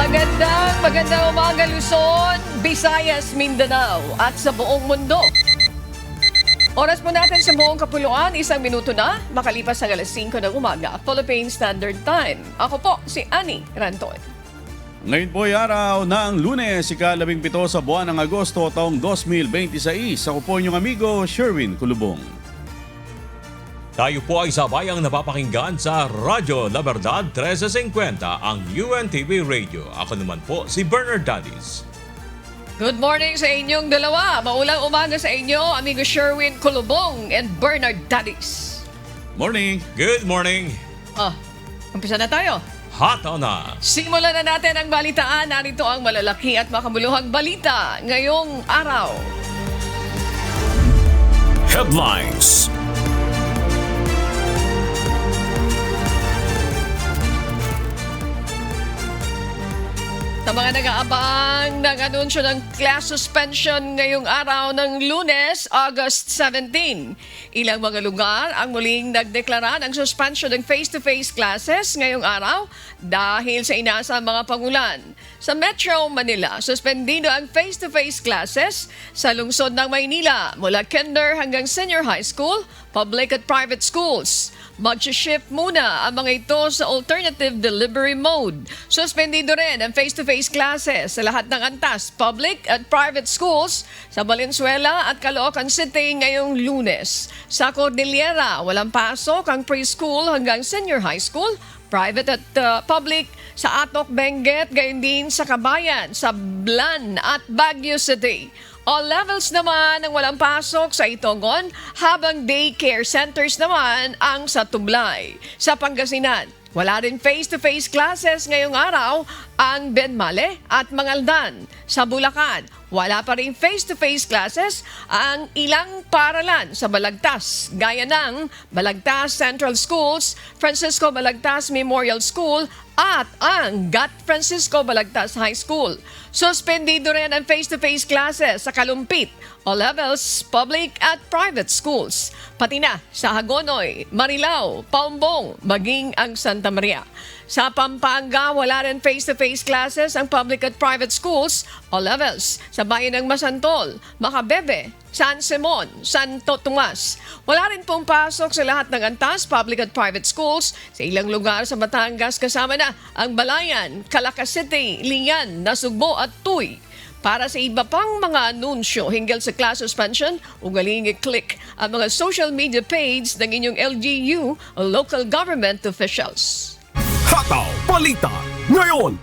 Magandang umaga Luzon, Visayas, Mindanao at sa buong mundo. Oras po natin sa buong kapuluan, 1 minuto na, makalipas ang alas 5 ng umaga, Philippine Standard Time. Ako po si Annie Ranton. Ngayon po ay araw ng Lunes, ika-17 sa buwan ng Agosto taong 2026. Ako po inyong amigo, Sherwin Kulubong. Tayo po ay sabayang napapakinggan sa Radyo La Verdad 1350, ang UNTV Radio. Ako naman po si Bernard Dadis. Good morning sa inyong dalawa. Maulang umaga sa inyo, amigo Sherwin Kulubong and Bernard Dadis. Morning! Good morning! Umpisa na tayo. Hataw na! Simulan na natin ang balitaan. Narito ang malalaki at makabuluhang balita ngayong araw. Headlines. Sa mga nag-aabang ng anunsyo ng class suspension ngayong araw ng Lunes, August 17. Ilang mga lugar ang muling nagdeklara ng suspension ng face-to-face classes ngayong araw dahil sa inaasang mga pangulan. Sa Metro Manila, suspendido ang face-to-face classes sa lungsod ng Maynila mula kinder hanggang senior high school, public at private schools. Mag-shift muna ang mga ito sa alternative delivery mode. Suspendido rin ang face-to-face classes sa lahat ng antas, public at private schools sa Valenzuela at Caloocan City ngayong Lunes. Sa Cordillera, walang pasok ang preschool hanggang senior high school, private at public sa Atok, Benguet, gayon din sa Kabayan, sa Blan at Baguio City. All levels naman ang walang pasok sa Itongon, habang daycare centers naman ang sa Tublay. Sa Pangasinan, wala rin face-to-face classes ngayong araw ang Benmale at Mangaldan. Sa Bulacan, wala pa rin face-to-face classes ang ilang paaralan sa Balagtas, gaya ng Balagtas Central Schools, Francisco Balagtas Memorial School at ang Gat Francisco Balagtas High School. Suspendido rin ang face-to-face classes sa Kalumpit, all levels, public at private schools. Pati na sa Hagonoy, Marilao, Paumbong, maging ang Santa Maria. Sa Pampanga, wala rin face-to-face classes ang public at private schools, all levels. Sa bayan ng Masantol, Macabebe, San Simon, Santo Tomas. Wala rin pong pasok sa lahat ng antas, public at private schools. Sa ilang lugar sa Batangas, kasama na ang Balayan, Calacas City, Lian, Nasugbo at Tuy. Para sa iba pang mga anunsyo hinggil sa class suspension, ugaling i-click ang mga social media page ng inyong LGU o local government officials. Hataw Balita ngayon.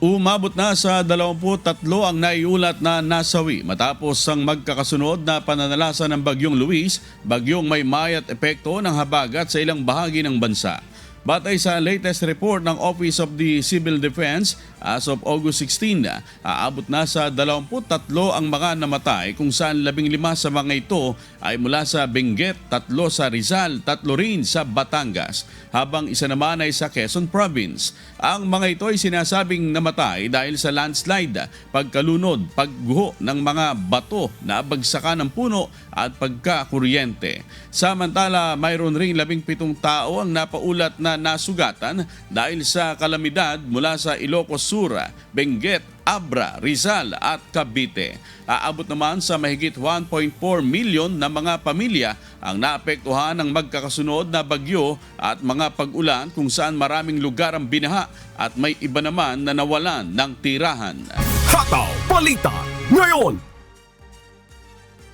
Umabot na sa 23 ang naiulat na nasawi matapos ang magkakasunod na pananalasa ng Bagyong Luis, bagyong may mayat epekto ng habagat sa ilang bahagi ng bansa. Batay sa latest report ng Office of the Civil Defense, as of August 16, aabot na sa 23 ang mga namatay kung saan 15 sa mga ito ay mula sa Benguet, 3 sa Rizal, 3 rin sa Batangas, habang isa naman ay sa Quezon Province. Ang mga ito ay sinasabing namatay dahil sa landslide, pagkalunod, pagguho ng mga bato na bagsakan ng puno at pagkakuryente. Samantala, mayroon ring 17 tao ang napaulat na nasugatan dahil sa kalamidad mula sa Ilocos Sur, Benguet, Abra, Rizal at Cavite. Aabot naman sa mahigit 1.4 milyon na mga pamilya ang naapektuhan ng magkakasunod na bagyo at mga pag-ulan kung saan maraming lugar ang binaha at may iba naman na nawalan ng tirahan. Hataw Balita ngayon.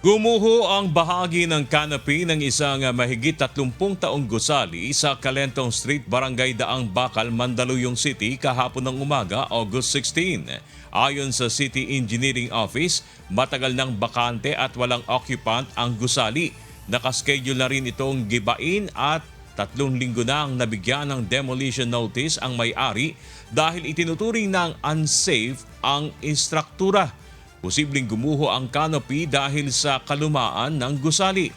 Gumuho ang bahagi ng canopy ng isang mahigit 30 taong gusali sa Calentong Street, Barangay Daang Bakal, Mandaluyong City kahapon ng umaga, August 16. Ayon sa City Engineering Office, matagal nang bakante at walang occupant ang gusali. Nakaschedule na rin itong gibain at 3 linggo nang nabigyan ng demolition notice ang may-ari dahil itinuturing ng unsafe ang istruktura. Posibleng gumuho ang canopy dahil sa kalumaan ng gusali.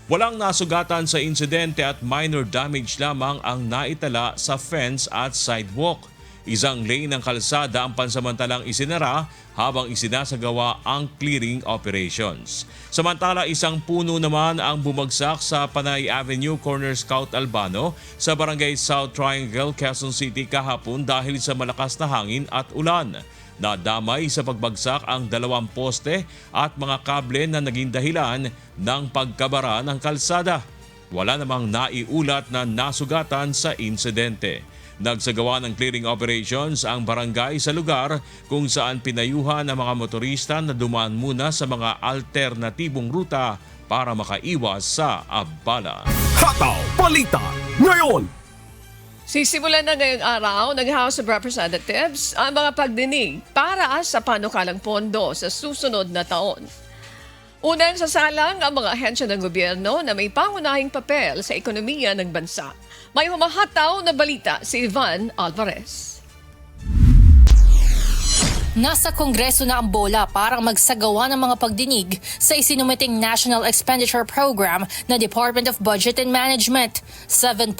Walang nasugatan sa insidente at minor damage lamang ang naitala sa fence at sidewalk. Isang lane ng kalsada ang pansamantalang isinara habang isinasagawa ang clearing operations. Samantala, isang puno naman ang bumagsak sa Panay Avenue, Corner Scout Albano sa Barangay South Triangle, Quezon City kahapon dahil sa malakas na hangin at ulan. Nadamay sa pagbagsak ang 2 poste at mga kable na naging dahilan ng pagkabara ng kalsada. Wala namang naiulat na nasugatan sa insidente. Nagsagawa ng clearing operations ang barangay sa lugar kung saan pinayuhan ang mga motorista na dumaan muna sa mga alternatibong ruta para makaiwas sa abala. Hataw Balita ngayon. Sisimulan na ngayong araw ng House of Representatives ang mga pagdinig para sa panukalang pondo sa susunod na taon. Unang sasalang ang mga ahensya ng gobyerno na may pangunahing papel sa ekonomiya ng bansa. May humahataw na balita si Ivan Alvarez. Nasa Kongreso na ang bola para magsagawa ng mga pagdinig sa isinumiting National Expenditure Program na Department of Budget and Management. 7.2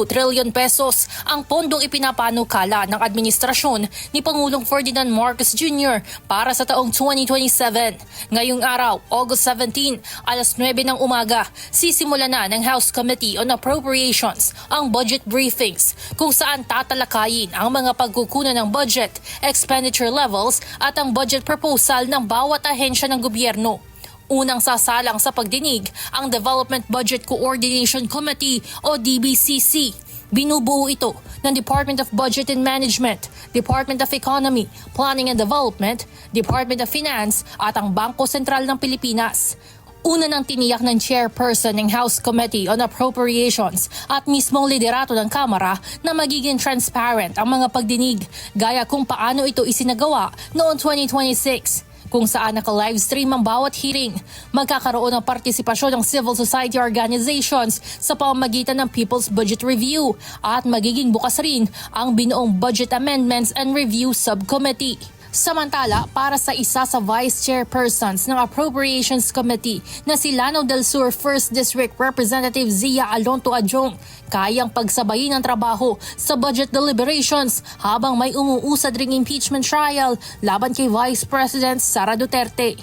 trillion pesos ang pondong ipinapanukala ng administrasyon ni Pangulong Ferdinand Marcos Jr. para sa taong 2027. Ngayong araw, August 17, alas 9 ng umaga, sisimula na ng House Committee on Appropriations ang budget briefings kung saan tatalakayin ang mga pagkukunan ng budget, expenditure level at ang budget proposal ng bawat ahensya ng gobyerno. Unang sasalang sa pagdinig ang Development Budget Coordination Committee o DBCC. Binubuo ito ng Department of Budget and Management, Department of Economy, Planning and Development, Department of Finance at ang Bangko Sentral ng Pilipinas. Una nang tiniyak ng chairperson ng House Committee on Appropriations at mismong liderato ng Kamara na magiging transparent ang mga pagdinig gaya kung paano ito isinagawa noong 2026. Kung saan naka-livestream ang bawat hearing, magkakaroon ng partisipasyon ng civil society organizations sa pamamagitan ng People's Budget Review at magiging bukas rin ang binuong Budget Amendments and Review Subcommittee. Samantala, para sa isa sa vice chairpersons ng Appropriations Committee na si Lanao del Sur 1st District Representative Zia Alonto Adjong, kayang pagsabayin ang trabaho sa budget deliberations habang may umuusad ring impeachment trial laban kay Vice President Sara Duterte.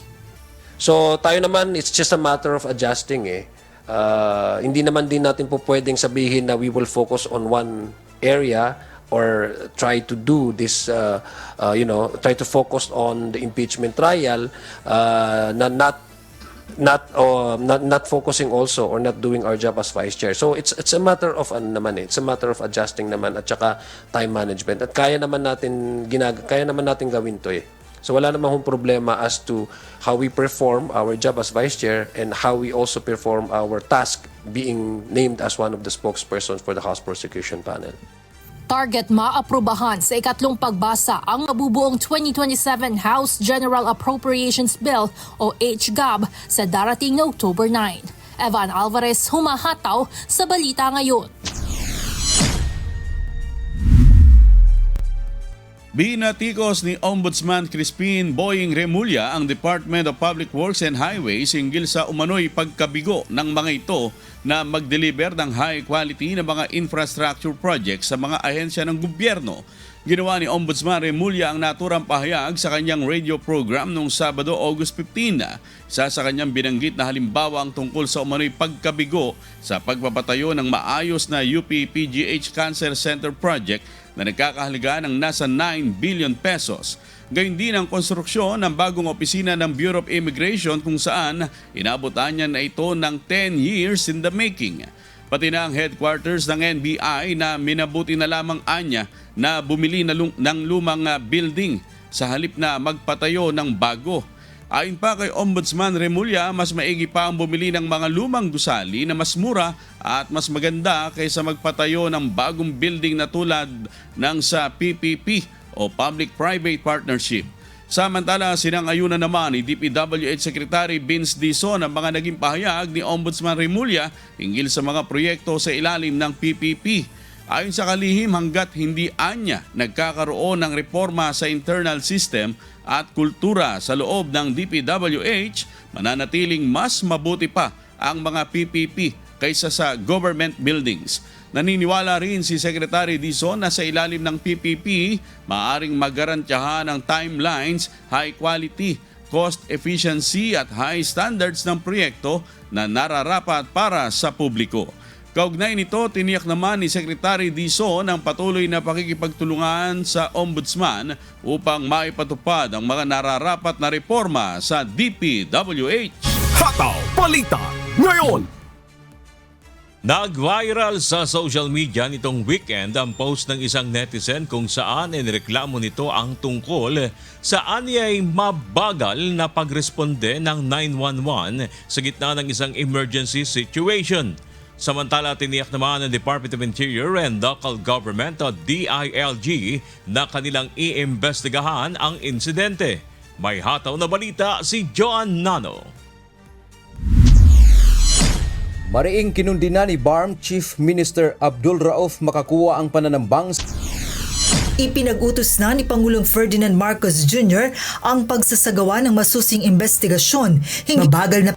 So tayo naman, it's just a matter of adjusting hindi naman din natin po pwedeng sabihin na we will focus on one area or try to do this, try to focus on the impeachment trial, not focusing also or not doing our job as vice chair. So it's a matter of it's a matter of adjusting naman at saka time management. At kaya naman natin gawin to . So wala namang problema as to how we perform our job as vice chair and how we also perform our task being named as one of the spokespersons for the House Prosecution Panel. Target maaprubahan sa ikatlong pagbasa ang mabubuong 2027 House General Appropriations Bill o HGAB sa darating na October 9. Evan Alvarez, humahataw sa Balita Ngayon. Binatikos ni Ombudsman Crispin Boying Remulla ang Department of Public Works and Highways hinggil sa umano'y pagkabigo ng mga ito na mag-deliver ng high quality na mga infrastructure projects sa mga ahensya ng gobyerno. Ginawa ni Ombudsman Remulla ang naturang pahayag sa kanyang radio program noong Sabado, August 15. Isa sa kanyang binanggit na halimbawa ang tungkol sa umano'y pagkabigo sa pagpapatayo ng maayos na UP PGH Cancer Center Project na nagkakahalaga ng nasa 9 billion pesos. Gayun din ang konstruksyon ng bagong opisina ng Bureau of Immigration kung saan inabutan niya na ito ng 10 years in the making. Pati na ang headquarters ng NBI na minabuti na lamang anya na bumili ng lumang building sa halip na magpatayo ng bago. Ayon pa kay Ombudsman Remulla, mas maigi pa ang bumili ng mga lumang gusali na mas mura at mas maganda kaysa magpatayo ng bagong building na tulad ng sa PPP o Public-Private Partnership. Samantala, sinang-ayunan naman ni DPWH Secretary Vince Dizon ang mga naging pahayag ni Ombudsman Remulla hinggil sa mga proyekto sa ilalim ng PPP. Ayon sa kalihim, hanggat hindi anya nagkakaroon ng reforma sa internal system at kultura sa loob ng DPWH, mananatiling mas mabuti pa ang mga PPP kaysa sa government buildings. Naniniwala rin si Secretary Dizon na sa ilalim ng PPP, maaaring magarantyahan ang timelines, high quality, cost efficiency at high standards ng proyekto na nararapat para sa publiko. Kaugnay nito, tiniyak naman ni Secretary Dizon ang patuloy na pakikipagtulungan sa Ombudsman upang maipatupad ang mga nararapat na reforma sa DPWH. Hataw Balita ngayon. Nag-viral sa social media nitong weekend ang post ng isang netizen kung saan inireklamo nito ang tungkol saan niya ay mabagal na pagresponde ng 911 sa gitna ng isang emergency situation. Samantala, tiniyak naman ng Department of Interior and Local Government o DILG na kanilang iimbestigahan ang insidente. May hataw na balita si Joan Nano. Mariing kinundina ni BARM Chief Minister Abdul Rauf Makakuwa ang pananambang. Ipinag-utos na ni Pangulong Ferdinand Marcos Jr. ang pagsasagawa ng masusing investigasyon. Mabagal na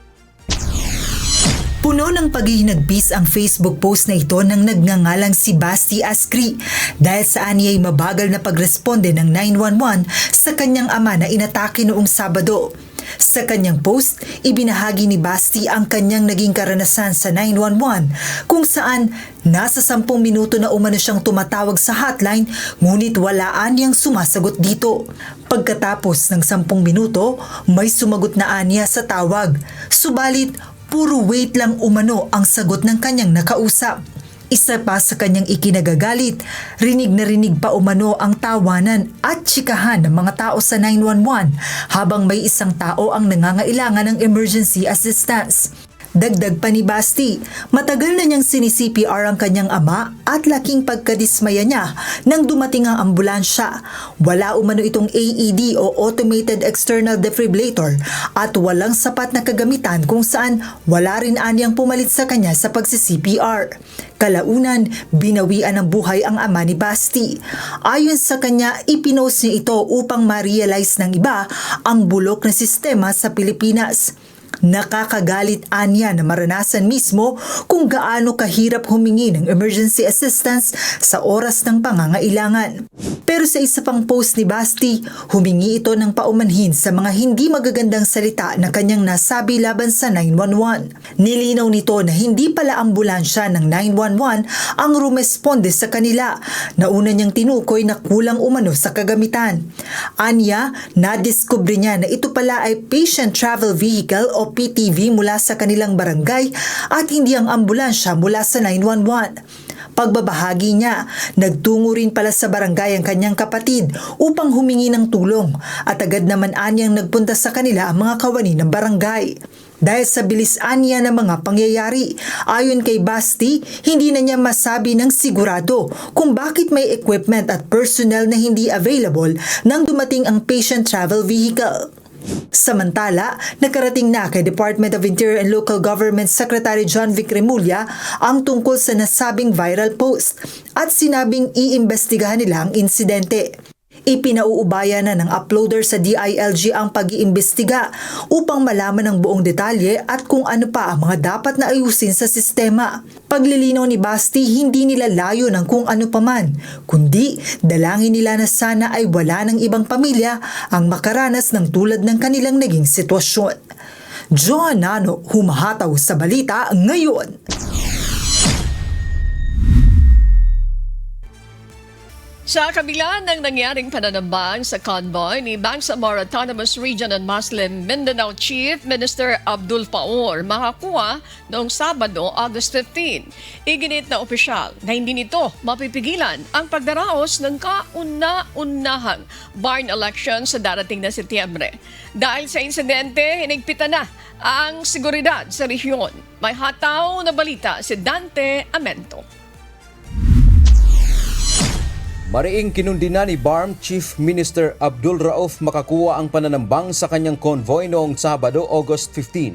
puno ng paghihinagbis ang Facebook post na ito nang nagngangalang si Basti Ascri dahil saan niya ay mabagal na pagresponde ng 911 sa kanyang ama na inatake noong Sabado. Sa kanyang post, ibinahagi ni Basti ang kanyang naging karanasan sa 911 kung saan nasa 10 minuto na umano siyang tumatawag sa hotline ngunit walaan niyang sumasagot dito. Pagkatapos ng 10 minuto, may sumagot na anya sa tawag. Subalit, puro wait lang umano ang sagot ng kanyang nakausap. Isa pa sa kanyang ikinagagalit, rinig na rinig pa umano ang tawanan at tsikahan ng mga tao sa 911 habang may isang tao ang nangangailangan ng emergency assistance. Dagdag pa ni Basti, matagal na niyang sini-CPR ang kanyang ama at laking pagkadismaya niya nang dumating ang ambulansya. Wala umano itong AED o Automated External Defibrillator at walang sapat na kagamitan kung saan wala rin anyang pumalit sa kanya sa pagsi-CPR. Kalaunan, binawian ng buhay ang ama ni Basti. Ayon sa kanya, ipinost niya ito upang ma-realize ng iba ang bulok na sistema sa Pilipinas. Nakakagalit anya na maranasan mismo kung gaano kahirap humingi ng emergency assistance sa oras ng pangangailangan. Pero sa isa pang post ni Basti, humingi ito ng paumanhin sa mga hindi magagandang salita na kanyang nasabi laban sa 911. Nilinaw nito na hindi pala ambulansya ng 911 ang rumesponde sa kanila. Nauna niyang tinukoy na kulang umano sa kagamitan. Anya, nadiskubre niya na ito pala ay Patient Travel Vehicle o PTV mula sa kanilang barangay at hindi ang ambulansya mula sa 911. Pagbabahagi niya, nagtungo rin pala sa barangay ang kanyang kapatid upang humingi ng tulong at agad naman anyang nagpunta sa kanila ang mga kawani ng barangay. Dahil sa bilis anya ng mga pangyayari, ayon kay Basti, hindi na niya masabi ng sigurado kung bakit may equipment at personnel na hindi available nang dumating ang patient travel vehicle. Samantala, nakarating na kay Department of Interior and Local Government Secretary John Vic Remulla ang tungkol sa nasabing viral post at sinabing iimbestigahan nila ang insidente. Ipinauubaya na ng uploader sa DILG ang pag-iimbestiga upang malaman ang buong detalye at kung ano pa ang mga dapat na ayusin sa sistema. Paglilinaw ni Basti, hindi nila layo ng kung ano paman, kundi dalangin nila na sana ay wala ng ibang pamilya ang makaranas ng tulad ng kanilang naging sitwasyon. Joan Nano, humahataw sa balita ngayon. Sa kabila ng nangyaring pananambang sa convoy ni Bangsamoro Autonomous Region and Muslim Mindanao Chief Minister Abdul Paor Makakuwa noong Sabado, August 15. Iginit na opisyal na hindi nito mapipigilan ang pagdaraos ng kauna-unahang barn election sa darating na Setyembre. Dahil sa insidente, hinigpitan na ang seguridad sa rehiyon. May hataw na balita si Dante Amento. Mariing kinundina ni BARM Chief Minister Abdul Rauf Makakuwa ang pananambang sa kanyang convoy noong Sabado, August 15.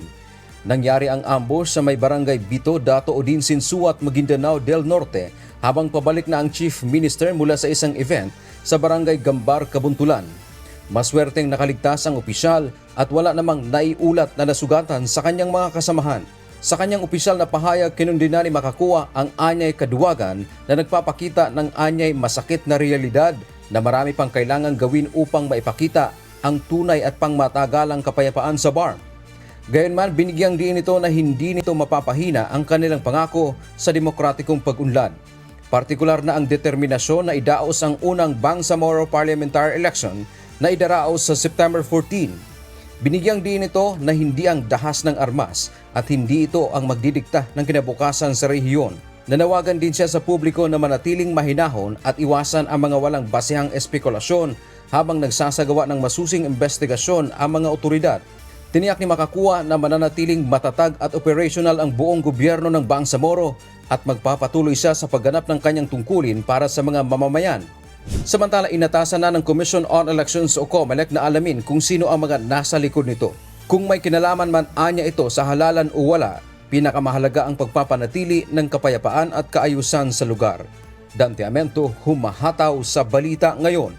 Nangyari ang ambush sa may barangay Bito, Dato Odin, Sinsuat, Maguindanao del Norte habang pabalik na ang Chief Minister mula sa isang event sa barangay Gambar, Kabuntulan. Maswerteng nakaligtas ang opisyal at wala namang naiulat na nasugatan sa kanyang mga kasamahan. Sa kanyang opisyal na pahayag, kinundina ni Makakuwa ang anyay kaduwagan na nagpapakita ng anyay masakit na realidad na marami pang kailangang gawin upang maipakita ang tunay at pangmatagalang kapayapaan sa BARM. Gayunman, binigyang diin nito na hindi nito mapapahina ang kanilang pangako sa demokratikong pag-unlad. Partikular na ang determinasyon na idaos ang unang Bangsamoro Parliamentary Election na idaraos sa September 14. Binigyang din ito na hindi ang dahas ng armas at hindi ito ang magdidikta ng kinabukasan sa rehiyon. Nanawagan din siya sa publiko na manatiling mahinahon at iwasan ang mga walang basehang espekulasyon habang nagsasagawa ng masusing investigasyon ang mga otoridad. Tiniyak ni Makakuwa na mananatiling matatag at operational ang buong gobyerno ng Bangsamoro at magpapatuloy siya sa pagganap ng kanyang tungkulin para sa mga mamamayan. Samantala, inatasan na ng Commission on Elections o COMELEC na alamin kung sino ang mga nasa likod nito. Kung may kinalaman man anya ito sa halalan o wala, pinakamahalaga ang pagpapanatili ng kapayapaan at kaayusan sa lugar. Dante Amento, humahataw sa balita ngayon.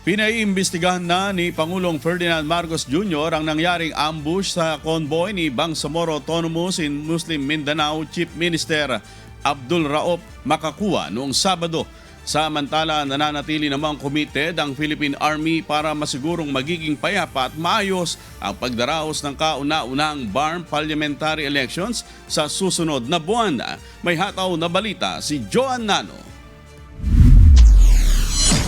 Pinaiimbestigahan na ni Pangulong Ferdinand Marcos Jr. ang nangyaring ambush sa convoy ni Bangsamoro Autonomous in Muslim Mindanao Chief Minister Abdul Rauf Makakuwa noong Sabado. Samantala, nananatili namang committed ang Philippine Army para masigurong magiging payapa at maayos ang pagdaraos ng kauna-unahang BARM parliamentary elections sa susunod na buwan. May hataw na balita si Joan Nano.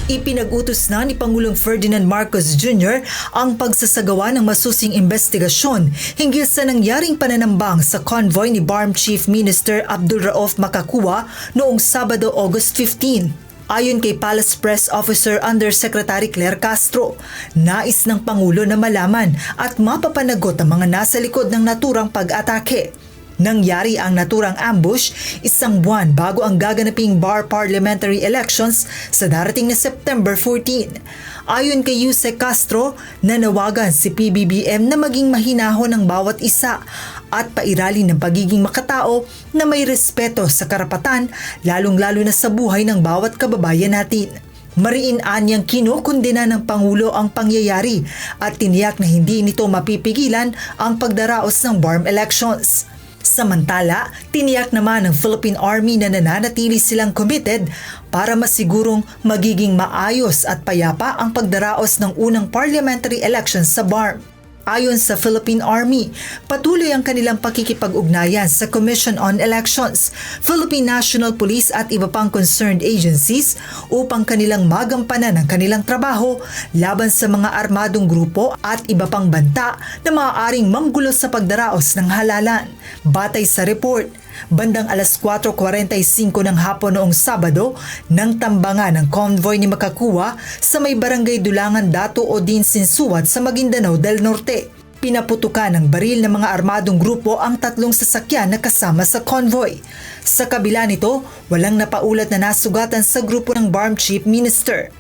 Ipinag-utos na ni Pangulong Ferdinand Marcos Jr. ang pagsasagawa ng masusing investigasyon hinggil sa nangyaring pananambang sa convoy ni BARM Chief Minister Abdul Rauf Makakuwa noong Sabado, August 15. Ayon kay Palace Press Officer Undersecretary Claire Castro, nais ng Pangulo na malaman at mapapanagot ang mga nasa likod ng naturang pag-atake. Nangyari ang naturang ambush isang buwan bago ang gaganaping BAR parliamentary elections sa darating na September 14. Ayon kay Yusek Castro, nanawagan si PBBM na maging mahinahon ng bawat isa at pairalin ng pagiging makatao na may respeto sa karapatan, lalong-lalo na sa buhay ng bawat kababayan natin. Mariin anyang kinukundina ng Pangulo ang pangyayari at tiniyak na hindi nito mapipigilan ang pagdaraos ng BARM elections. Samantala, tiniyak naman ng Philippine Army na nananatili silang committed para masigurong magiging maayos at payapa ang pagdaraos ng unang parliamentary elections sa BARM. Ayon sa Philippine Army, patuloy ang kanilang pakikipag-ugnayan sa Commission on Elections, Philippine National Police at iba pang concerned agencies upang kanilang magampanan ang kanilang trabaho laban sa mga armadong grupo at iba pang banta na maaaring manggulo sa pagdaraos ng halalan. Batay sa report, bandang alas 4:45 ng hapon noong Sabado, nang tambangan ng convoy ni Makakuwa sa may barangay Dulangan Dato Odin Sinsuat sa Maguindanao del Norte. Pinaputukan ng baril ng mga armadong grupo ang 3 sasakyan na kasama sa convoy. Sa kabila nito, walang napaulat na nasugatan sa grupo ng BARM Chief Minister.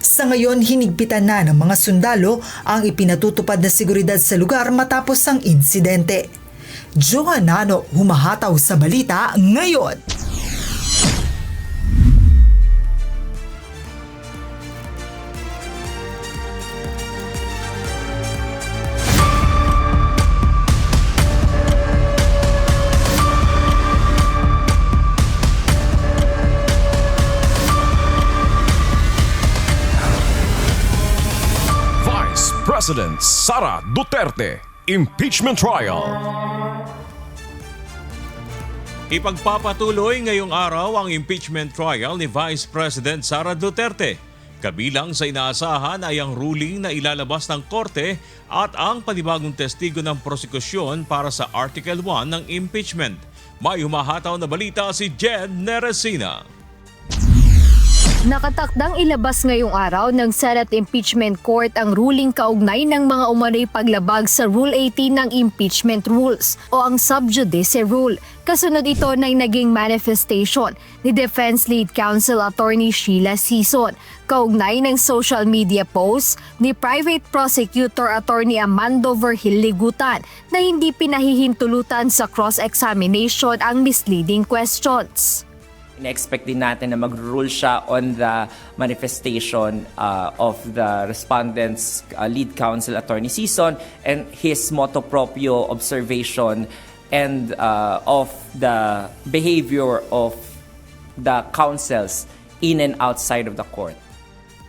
Sa ngayon, hinigpitan na ng mga sundalo ang ipinatutupad na seguridad sa lugar matapos ang insidente. Joan Nano, humahataw sa balita ngayon. Vice President Sara Duterte, impeachment trial. Ipagpapatuloy ngayong araw ang impeachment trial ni Vice President Sara Duterte. Kabilang sa inaasahan ay ang ruling na ilalabas ng korte at ang panibagong testigo ng prosekusyon para sa Article 1 ng impeachment. May humahataw na balita si Jed Neresina. Nakatakdang ilabas ngayong araw ng Senate Impeachment Court ang ruling kaugnay ng mga umano'y paglabag sa Rule 18 ng Impeachment Rules o ang Sub Judice Rule. Kasunod ito ng naging manifestation ni Defense Lead Counsel Attorney Sheila Sison, kaugnay ng social media post ni Private Prosecutor Attorney Amando Verhil-Ligutan na hindi pinahihintulutan sa cross-examination ang misleading questions. In-expect din natin na mag-rule siya on the manifestation of the respondent's lead counsel, Attorney Sison, and his motu proprio observation and of the behavior of the counsels in and outside of the court.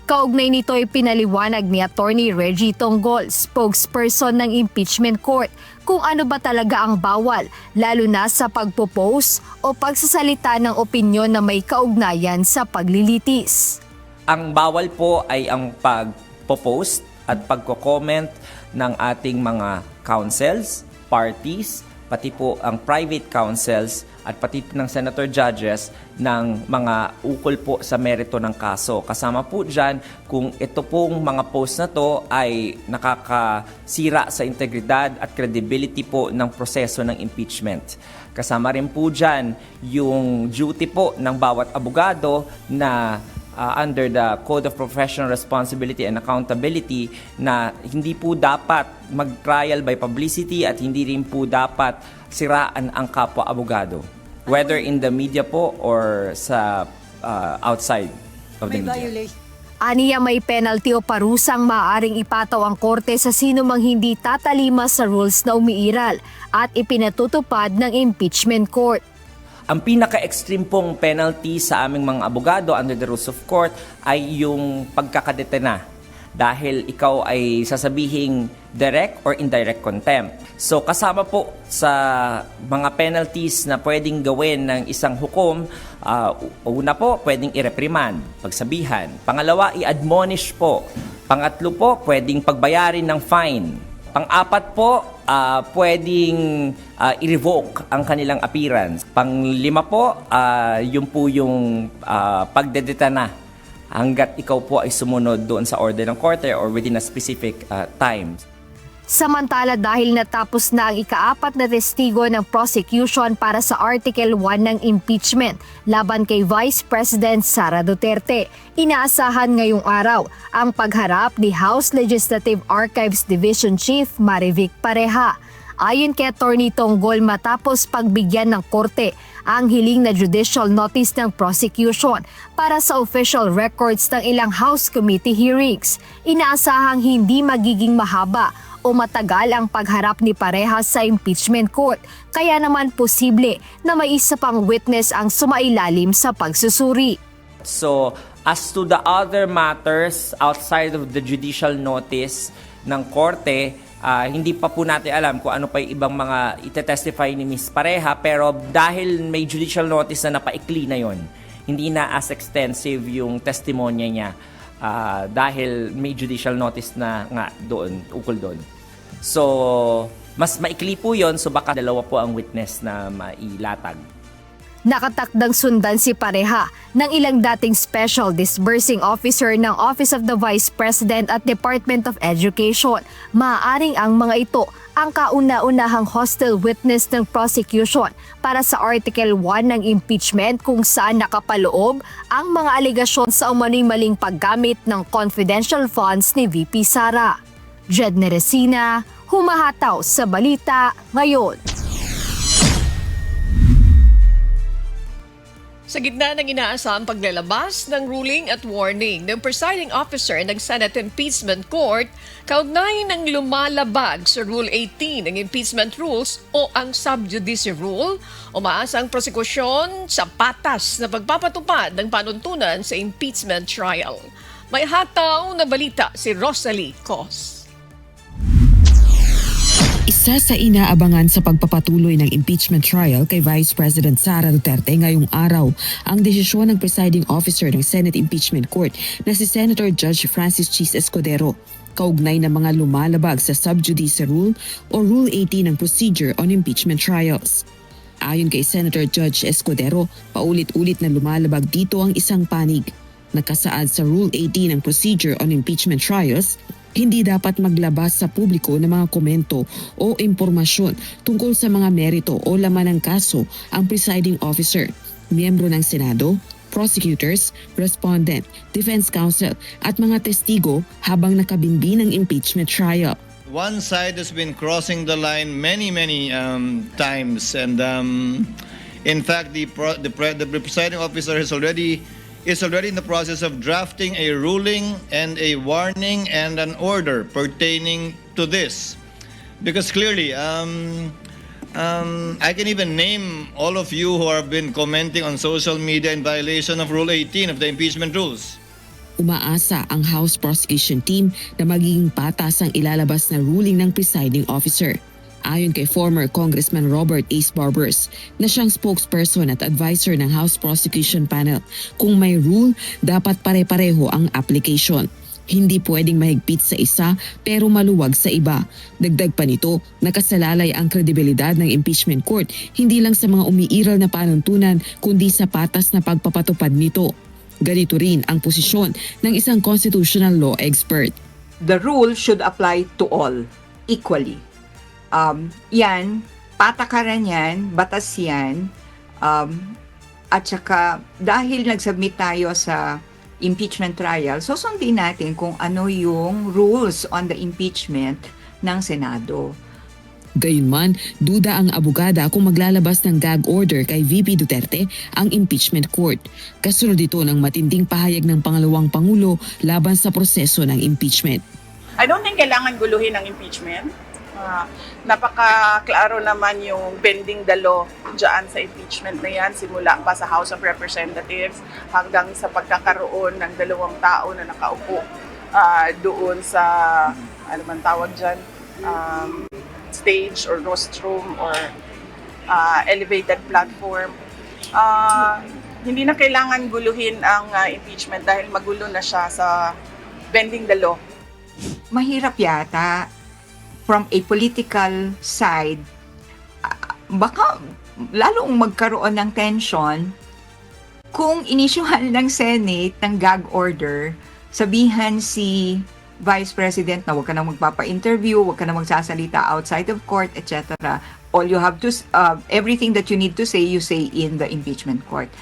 Kaugnay nito ay pinaliwanag ni Attorney Reggie Tonggol, spokesperson ng impeachment court, kung ano ba talaga ang bawal, lalo na sa pagpo-post o pagsasalita ng opinyon na may kaugnayan sa paglilitis. Ang bawal po ay ang pagpo-post at pagko-comment ng ating mga counsels, parties, pati po ang private counsels at pati ng senator judges ng mga ukol po sa merito ng kaso. Kasama po dyan kung ito pong mga post na to ay nakakasira sa integridad at credibility po ng proseso ng impeachment. Kasama rin po dyan yung duty po ng bawat abogado na under the Code of Professional Responsibility and Accountability na hindi po dapat mag-trial by publicity at hindi rin po dapat siraan ang kapwa abogado. Whether in the media po or sa outside of the media. Aniya may penalty o parusang maaaring ipataw ang korte sa sino mang hindi tatalima sa rules na umiiral at ipinatutupad ng impeachment court. Ang pinaka-extreme pong penalty sa aming mga abogado under the rules of court ay yung pagkakadetena dahil ikaw ay sasabihing direct or indirect contempt. So kasama po sa mga penalties na pwedeng gawin ng isang hukom, una po pwedeng i-reprimand, pagsabihan. Pangalawa, i-admonish po. Pangatlo po, pwedeng pagbayarin ng fine. Pang-apat po, pwedeng i-revoke ang kanilang appearance. Pang-lima po, yun po yung pagdedetana hanggat ikaw po ay sumunod doon sa order ng korte or within a specific time. Samantala dahil natapos na ang ika-4 na testigo ng prosecution para sa Article 1 ng impeachment laban kay Vice President Sara Duterte, inaasahan ngayong araw ang pagharap ni House Legislative Archives Division Chief Marivic Pareha. Ayon kay Attorney Tonggol, matapos pagbigyan ng korte ang hiling na judicial notice ng prosecution para sa official records ng ilang House Committee hearings, inaasahang hindi magiging mahaba o matagal ang pagharap ni Pareha sa impeachment court, kaya naman posible na may isa pang witness ang sumailalim sa pagsusuri. So, as to the other matters outside of the judicial notice ng korte, hindi pa po natin alam kung ano pa yung ibang mga itetestify ni Ms. Pareha, pero dahil may judicial notice na napaikli na yon, hindi na as extensive yung testimonya niya dahil may judicial notice na nga doon, ukol doon. So, mas maikli po yon, so baka dalawa po ang witness na mailatag. Nakatakdang sundan si Pareha ng ilang dating Special Disbursing Officer ng Office of the Vice President at Department of Education. Maaaring ang mga ito ang kauna-unahang hostile witness ng prosecution para sa Article 1 ng impeachment kung saan nakapaloob ang mga alegasyon sa umano'y maling paggamit ng confidential funds ni VP Sara. Jed Neresina, humahataw sa Balita Ngayon. Sa gitna ng inaasahang paglalabas ng ruling at warning ng presiding officer ng Senate Impeachment Court, kaugnay ng lumalabag sa Rule 18 ng impeachment rules o ang sub judice rule, umaasa ang prosekusyon sa patas na pagpapatupad ng panuntunan sa impeachment trial. May hataw na balita si Rosalie Cos. Isa sa inaabangan sa pagpapatuloy ng impeachment trial kay Vice President Sara Duterte ngayong araw ang desisyon ng presiding officer ng Senate Impeachment Court na si Senator Judge Francis Chis Escudero kaugnay ng mga lumalabag sa sub judice rule o Rule 18 ng Procedure on Impeachment Trials. Ayon kay Senator Judge Escudero, paulit-ulit na lumalabag dito ang isang panig. Nakasaad sa Rule 18 ng Procedure on Impeachment Trials, hindi dapat maglabas sa publiko ng mga komento o impormasyon tungkol sa mga merito o laman ng kaso ang presiding officer, miyembro ng Senado, prosecutors, respondent, defense counsel at mga testigo habang nakabinbin ng impeachment trial. One side has been crossing the line many times, and In fact, the presiding officer is already in the process of drafting a ruling and a warning and an order pertaining to this. Because clearly, I can even name all of you who have been commenting on social media in violation of Rule 18 of the impeachment rules. Umaasa ang House Prosecution Team na magiging patas ang ilalabas na ruling ng presiding officer. Ayon kay former Congressman Robert Ace Barbers na siyang spokesperson at advisor ng House Prosecution Panel, kung may rule, dapat pare-pareho ang application. Hindi pwedeng mahigpit sa isa pero maluwag sa iba. Dagdag pa nito, nakasalalay ang kredibilidad ng impeachment court hindi lang sa mga umiiral na panuntunan kundi sa patas na pagpapatupad nito. Ganito rin ang posisyon ng isang constitutional law expert. The rule should apply to all equally. Yan, patakaran yan, batas yan, at saka dahil nag-submit tayo sa impeachment trial, so sundin natin kung ano yung rules on the impeachment ng Senado. Gayunman, duda ang abogada kung maglalabas ng gag order kay VP Duterte ang impeachment court. Kasunod ito ng matinding pahayag ng pangalawang Pangulo laban sa proseso ng impeachment. I don't think kailangan guluhin ang impeachment. Napaka-klaro naman yung bending the law dyan sa impeachment na yan, simula pa sa House of Representatives hanggang sa pagkakaroon ng dalawang tao na nakaupo doon sa, ano man tawag dyan, stage or rostrum or elevated platform. Hindi na kailangan guluhin ang impeachment dahil magulo na siya sa bending the law. Mahirap yata from a political side, baka lalong magkaroon ng tension kung inisyuhan ng Senate ng gag order, sabihan si Vice President na huwag ka na magpapa-interview, huwag ka na magsasalita outside of court, etc. All you have to, everything that you need to say, you say in the impeachment court.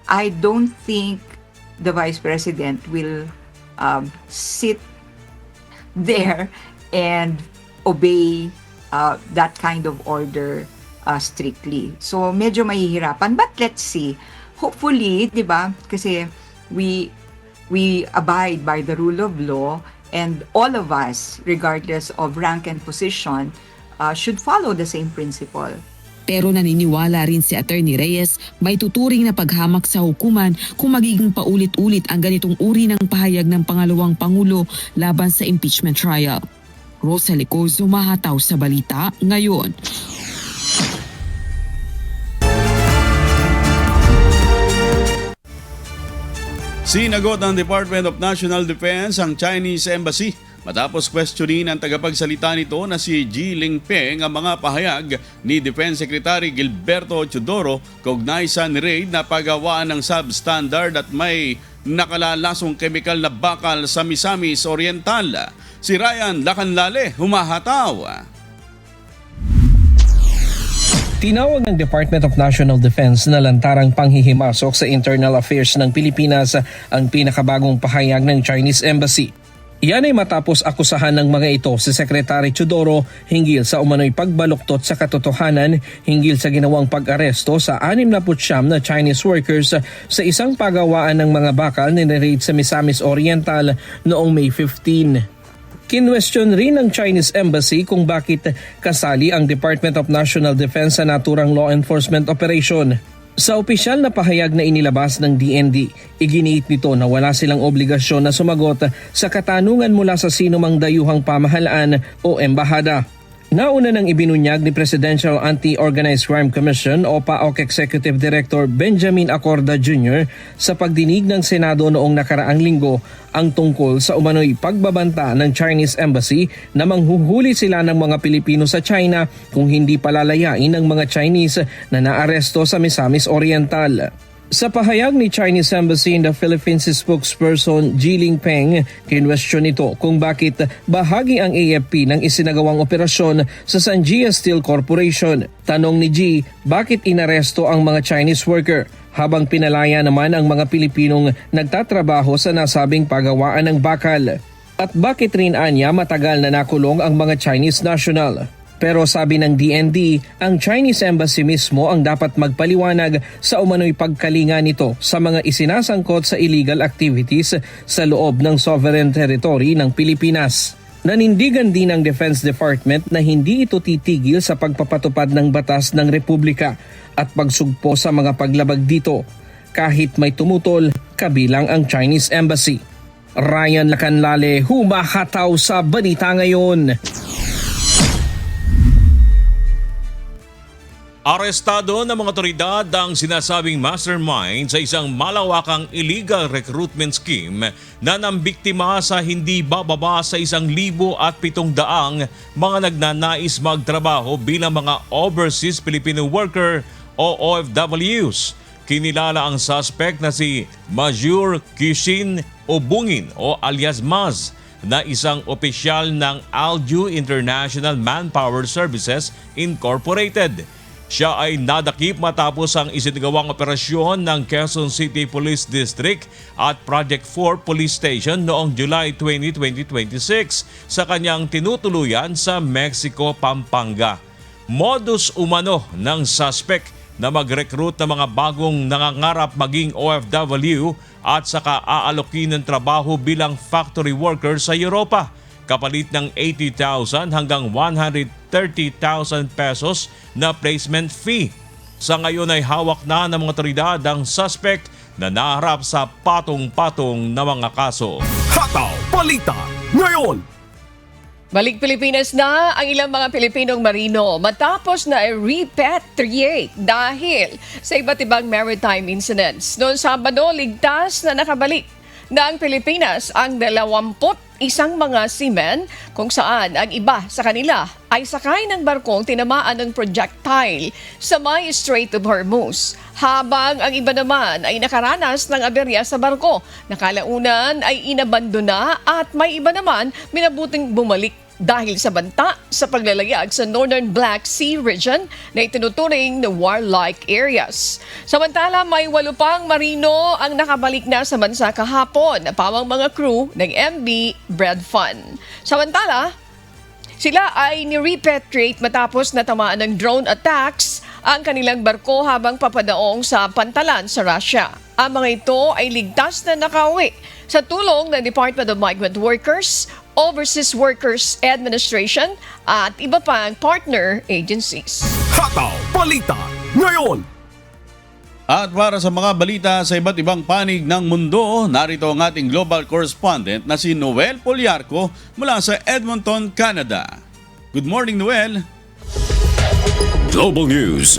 I don't think the Vice President will sit there and obey that kind of order strictly. So medyo mahihirapan, but let's see. Hopefully, 'di ba? Kasi we abide by the rule of law, and all of us, regardless of rank and position, should follow the same principle. Pero naniniwala rin si Attorney Reyes may tuturing na paghamak sa hukuman kung magiging paulit-ulit ang ganitong uri ng pahayag ng pangalawang Pangulo laban sa impeachment trial. Rosa Licozo, Mahataw sa Balita Ngayon. Sinagot ng Department of National Defense ang Chinese Embassy matapos questionin ang tagapagsalita nito na si Ji Lingpeng ang mga pahayag ni Defense Secretary Gilberto Teodoro kaugnay sa ni-raid na paggawaan ng substandard at may nakalalasong chemical na bakal sa Misamis Oriental. Si Ryan Lacanlale, humahataw. Tinawag ng Department of National Defense na lantarang panghihimasok sa internal affairs ng Pilipinas ang pinakabagong pahayag ng Chinese Embassy. Iyan ay matapos akusahan ng mga ito si Secretary Teodoro hinggil sa umano'y pagbaluktot sa katotohanan hinggil sa ginawang pag-aresto sa 69 na Chinese workers sa isang pagawaan ng mga bakal na niraid sa Misamis Oriental noong May 15. Kinwestiyon rin ng Chinese Embassy kung bakit kasali ang Department of National Defense sa naturang law enforcement operation. Sa opisyal na pahayag na inilabas ng DND, iginiit nito na wala silang obligasyon na sumagot sa katanungan mula sa sinumang dayuhang pamahalaan o embahada. Nauna nang ibinunyag ni Presidential Anti-Organized Crime Commission o PAOK Executive Director Benjamin Acorda Jr. sa pagdinig ng Senado noong nakaraang linggo ang tungkol sa umano'y pagbabanta ng Chinese Embassy na manghuhuli sila ng mga Pilipino sa China kung hindi palalayain ng mga Chinese na naaresto sa Misamis Oriental. Sa pahayag ni Chinese Embassy in the Philippines spokesperson Ji Lingpeng, kinwestiyon nito kung bakit bahagi ang AFP ng isinagawang operasyon sa Sanjia Steel Corporation. Tanong ni Ji, bakit inaresto ang mga Chinese worker habang pinalaya naman ang mga Pilipinong nagtatrabaho sa nasabing pagawaan ng bakal? At bakit rin anya matagal na nakulong ang mga Chinese national? Pero sabi ng DND, ang Chinese Embassy mismo ang dapat magpaliwanag sa umano'y pagkalinga nito sa mga isinasangkot sa illegal activities sa loob ng sovereign territory ng Pilipinas. Nanindigan din ng Defense Department na hindi ito titigil sa pagpapatupad ng batas ng Republika at pagsugpo sa mga paglabag dito, kahit may tumutol kabilang ang Chinese Embassy. Ryan Lacanlale, humahataw sa Balita Ngayon. Arestado ng mga otoridad ang sinasabing mastermind sa isang malawakang illegal recruitment scheme na nambiktima sa hindi bababa sa 1,700 mga nagnanais magtrabaho bilang mga overseas Filipino worker o OFWs. Kinilala ang suspect na si Majur Kishin Obungin o alias Maz na isang opisyal ng Alju International Manpower Services Incorporated. Siya ay nadakip matapos ang isinagawang operasyon ng Quezon City Police District at Project 4 Police Station noong July 20, 2026 sa kanyang tinutuluyan sa Mexico, Pampanga. Modus umano ng suspect na mag-recruit ng mga bagong nangangarap maging OFW at saka aalokin ng trabaho bilang factory worker sa Europa, kapalit ng 80,000 hanggang 130,000 pesos na placement fee. Sa ngayon ay hawak na ng mga otoridad ang suspect na naharap sa patong-patong na mga kaso. Hataw Balita Ngayon. Balik Pilipinas na ang ilang mga Pilipinong marino matapos na repatriate dahil sa iba't ibang maritime incidents. Noong Sabado, ligtas na nakabalik ng Pilipinas ang 21 mga seamen kung saan ang iba sa kanila ay sakay ng barkong tinamaan ng projectile sa may Strait of Hormuz. Habang ang iba naman ay nakaranas ng aberya sa barko. Nakalaunan ay inabandona at may iba naman minabuting bumalik dahil sa banta sa paglalayag sa Northern Black Sea region na itinuturing na warlike areas. Samantala, may 8 pang marino ang nakabalik na sa bansa kahapon na pawang mga crew ng MV Breadfun. Samantala, sila ay ni-repatriate matapos natamaan ng drone attacks ang kanilang barko habang papadaong sa pantalan sa Russia. Ang mga ito ay ligtas na nakauwi sa tulong ng Department of Migrant Workers, Overseas Workers Administration at iba pang partner agencies. Hataw Balita Ngayon. At para sa mga balita sa iba't ibang panig ng mundo, narito ang ating global correspondent na si Noel Poliarco mula sa Edmonton, Canada. Good morning, Noel. Global News.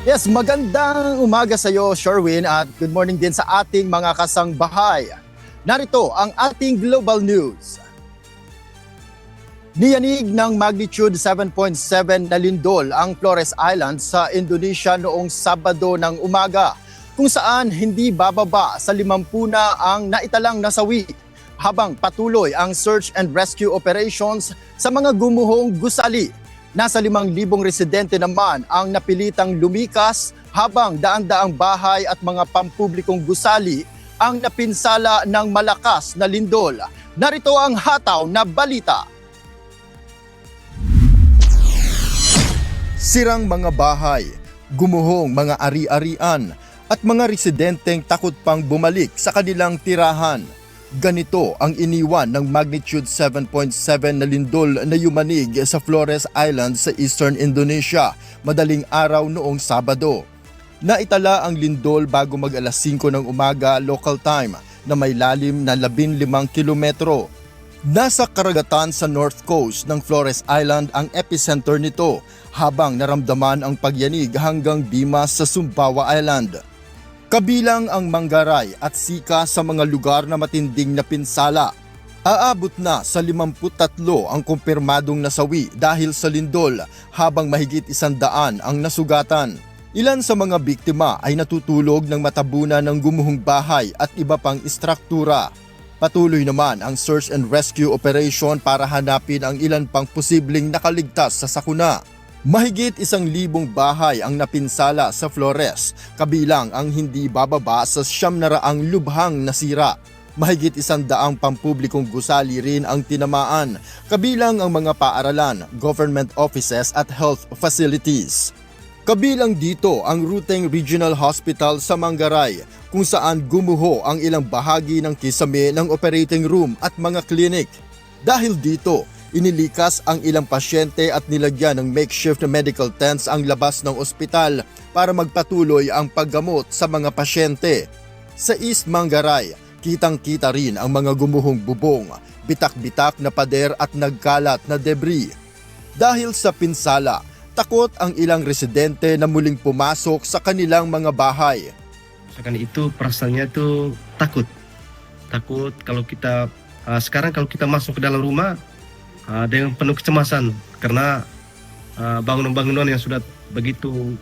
Yes, magandang umaga sa iyo, Sherwin, at good morning din sa ating mga kasangbahay. Narito ang ating global news. Niyanig ng magnitude 7.7 na lindol ang Flores Island sa Indonesia noong Sabado ng umaga, kung saan hindi bababa sa 50 na ang naitalang nasawi, habang patuloy ang search and rescue operations sa mga gumuhong gusali. Nasa 5,000 residente naman ang napilitang lumikas, habang daan-daang bahay at mga pampublikong gusali ang napinsala ng malakas na lindol. Narito ang hataw na balita. Sirang mga bahay, gumuhong mga ari-arian at mga residenteng takot pang bumalik sa kanilang tirahan. Ganito ang iniwan ng magnitude 7.7 na lindol na yumanig sa Flores Island sa Eastern Indonesia madaling araw noong Sabado. Naitala ang lindol bago mag alas 5 ng umaga local time na may lalim na 15 kilometro. Nasa karagatan sa north coast ng Flores Island ang epicenter nito, habang naramdaman ang pagyanig hanggang Dimas sa Sumbawa Island. Kabilang ang Manggaray at Sika sa mga lugar na matinding napinsala. Aabot na sa 53 ang kumpirmadong nasawi dahil sa lindol, habang mahigit 100 ang nasugatan. Ilan sa mga biktima ay natutulog ng matabunan ng gumuhong bahay at iba pang istruktura. Patuloy naman ang search and rescue operation para hanapin ang ilan pang posibleng nakaligtas sa sakuna. Mahigit 1,000 bahay ang napinsala sa Flores, kabilang ang hindi bababa sa 900 lubhang nasira. Mahigit 100 pampublikong gusali rin ang tinamaan, kabilang ang mga paaralan, government offices at health facilities. Kabilang dito ang Ruteng Regional Hospital sa Mangaray, kung saan gumuho ang ilang bahagi ng kisame ng operating room at mga klinik. Dahil dito, inilikas ang ilang pasyente at nilagyan ng makeshift medical tents ang labas ng ospital para magpatuloy ang paggamot sa mga pasyente. Sa East Mangaray, kitang-kita rin ang mga gumuhong bubong, bitak-bitak na pader at nagkalat na debris. Dahil sa pinsala, takot ang ilang residente na muling pumasok sa kanilang mga bahay. Karena itu perasaannya tuh takut kalau kita sekarang kalau kita masuk ke dalam rumah dengan penuh kecemasan karena bangunan-bangunan yang sudah begitu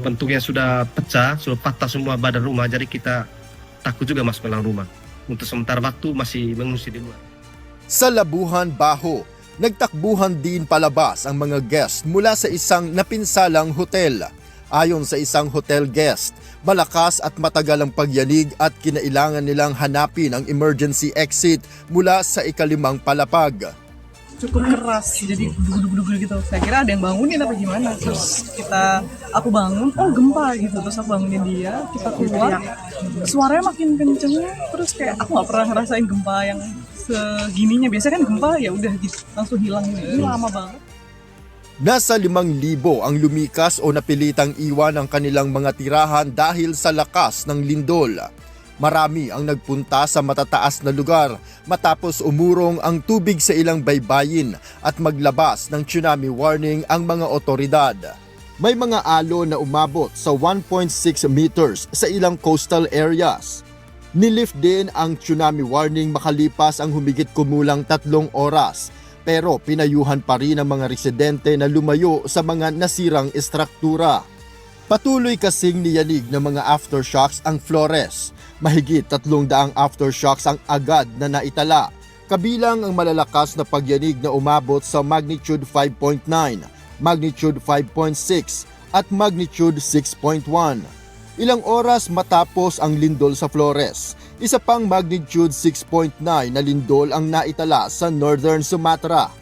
bentuknya sudah pecah, sudah patah semua badan rumah, jadi kita takut juga masuk ke dalam rumah. Untuk sementara waktu masih mengungsi di luar. Sa Labuhan, Baho, nagtakbuhan din palabas ang mga guest mula sa isang napinsalang hotel. Ayon sa isang hotel guest, malakas at matagal ang pagyanig at kinailangan nilang hanapin ang emergency exit mula sa ikalimang palapag. Cukup keras, jadi duduk-duduk gitu. Saya kira ada yang bangunin apa gimana. Terus aku bangun, oh gempa gitu. Terus aku bangunin dia, kita keluar. Suaranya makin kenceng. Terus kayak aku nggak pernah ngerasain gempa yang segininya. Biasanya kan gempa ya udah gitu, langsung hilang. Ini lama banget. Nasa 5,000 ang lumikas o napilitang iwan ang kanilang mga tirahan dahil sa lakas ng lindol. Marami ang nagpunta sa matataas na lugar matapos umurong ang tubig sa ilang baybayin at maglabas ng tsunami warning ang mga otoridad. May mga alon na umabot sa 1.6 meters sa ilang coastal areas. Nilift din ang tsunami warning makalipas ang humigit kumulang 3 oras. Pero pinayuhan pa rin ang mga residente na lumayo sa mga nasirang estruktura. Patuloy kasing niyanig ng mga aftershocks ang Flores. Mahigit 300 aftershocks ang agad na naitala. Kabilang ang malalakas na pagyanig na umabot sa magnitude 5.9, magnitude 5.6 at magnitude 6.1. Ilang oras matapos ang lindol sa Flores, isa pang magnitude 6.9 na lindol ang naitala sa Northern Sumatra.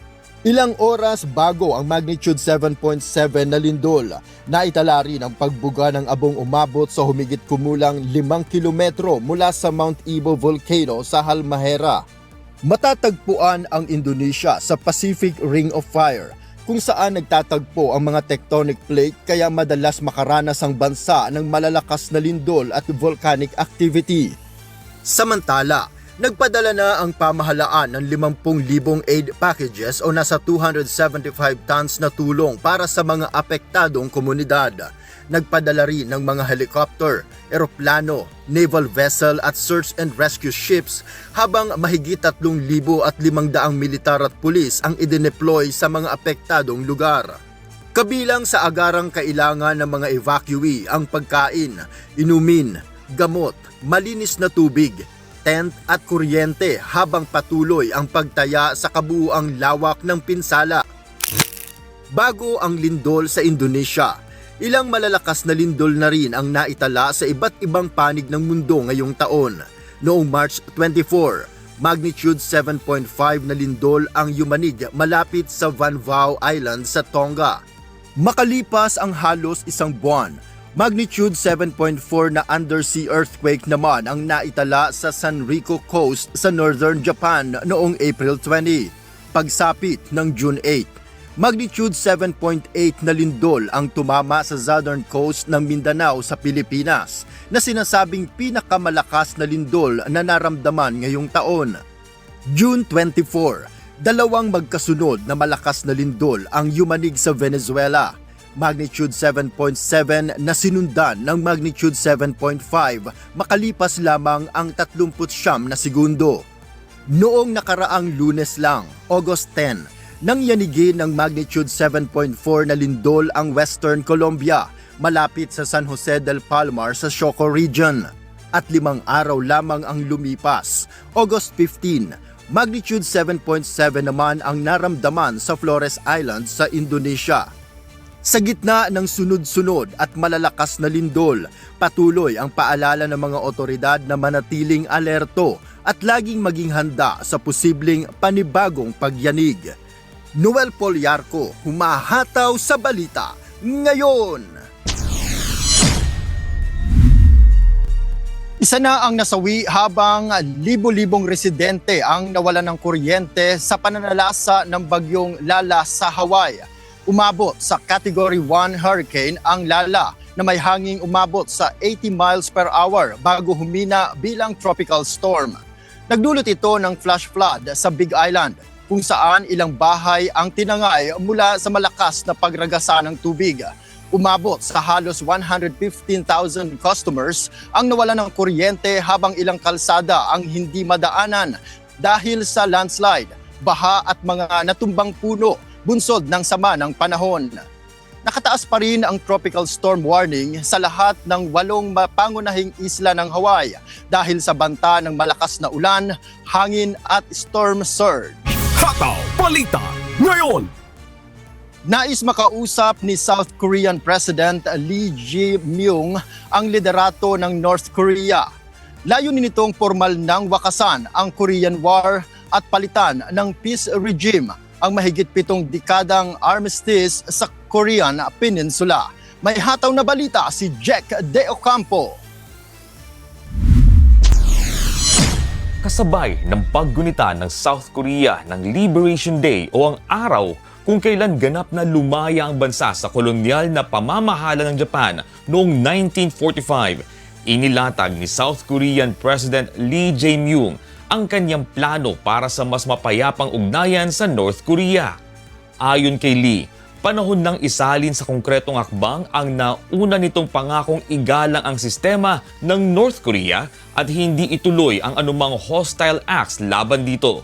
Ilang oras bago ang magnitude 7.7 na lindol, naitala rin ang pagbuga ng abong umabot sa humigit kumulang 5 kilometro mula sa Mount Ibo Volcano sa Halmahera. Matatagpuan ang Indonesia sa Pacific Ring of Fire, kung saan nagtatagpo ang mga tectonic plate kaya madalas makaranas ang bansa ng malalakas na lindol at volcanic activity. Samantala, nagpadala na ang pamahalaan ng 50,000 aid packages o nasa 275 tons na tulong para sa mga apektadong komunidad. Nagpadala rin ng mga helicopter, eroplano, naval vessel at search and rescue ships habang mahigit 3,500 militar at pulis ang idineploy sa mga apektadong lugar. Kabilang sa agarang kailangan ng mga evacuee ang pagkain, inumin, gamot, malinis na tubig, tent at kuryente habang patuloy ang pagtaya sa kabuuang lawak ng pinsala. Bago ang lindol sa Indonesia, ilang malalakas na lindol na rin ang naitala sa iba't ibang panig ng mundo ngayong taon. Noong March 24, magnitude 7.5 na lindol ang yumanig malapit sa Vanuatu Island sa Tonga. Makalipas ang halos isang buwan, magnitude 7.4 na undersea earthquake naman ang naitala sa Sanrico Coast sa northern Japan noong April 20. Pagsapit ng June 8, magnitude 7.8 na lindol ang tumama sa southern coast ng Mindanao sa Pilipinas na sinasabing pinakamalakas na lindol na naramdaman ngayong taon. June 24, dalawang magkasunod na malakas na lindol ang yumanig sa Venezuela. Magnitude 7.7 na sinundan ng magnitude 7.5 makalipas lamang ang 39 na segundo. Noong nakaraang Lunes lang, August 10, nang yanigin ng magnitude 7.4 na lindol ang Western Colombia malapit sa San Jose del Palmar sa Choco Region. At 5 araw lamang ang lumipas, August 15, magnitude 7.7 naman ang naramdaman sa Flores Island sa Indonesia. Sa gitna ng sunod-sunod at malalakas na lindol, patuloy ang paalala ng mga otoridad na manatiling alerto at laging maging handa sa posibleng panibagong pagyanig. Noel Poliarco, humahataw sa balita ngayon. Isa na ang nasawi habang libo-libong residente ang nawalan ng kuryente sa pananalasa ng bagyong Lala sa Hawaii. Umabot sa Category 1 hurricane ang Lala na may hanging umabot sa 80 miles per hour bago humina bilang tropical storm. Nagdulot ito ng flash flood sa Big Island kung saan ilang bahay ang tinangay mula sa malakas na pagragasa ng tubig. Umabot sa halos 115,000 customers ang nawalan ng kuryente habang ilang kalsada ang hindi madaanan dahil sa landslide, baha at mga natumbang puno bunsod ng sama ng panahon. Nakataas pa rin ang tropical storm warning sa lahat ng 8 mapangunahing isla ng Hawaii dahil sa banta ng malakas na ulan, hangin at storm surge. Hataw Balita ngayon! Nais makausap ni South Korean President Lee Jae-myung ang liderato ng North Korea. Layunin nitong formal nang wakasan ang Korean War at palitan ng peace regime ang mahigit 7 dekadang armistice sa Korean Peninsula. May hataw na balita si Jack De Ocampo. Kasabay ng paggunita ng South Korea ng Liberation Day o ang araw kung kailan ganap na lumaya ang bansa sa kolonyal na pamamahala ng Japan noong 1945, inilatag ni South Korean President Lee Jae-myung ang kanyang plano para sa mas mapayapang ugnayan sa North Korea. Ayon kay Lee, panahon ng isalin sa konkretong hakbang ang nauna nitong pangakong igalang ang sistema ng North Korea at hindi ituloy ang anumang hostile acts laban dito.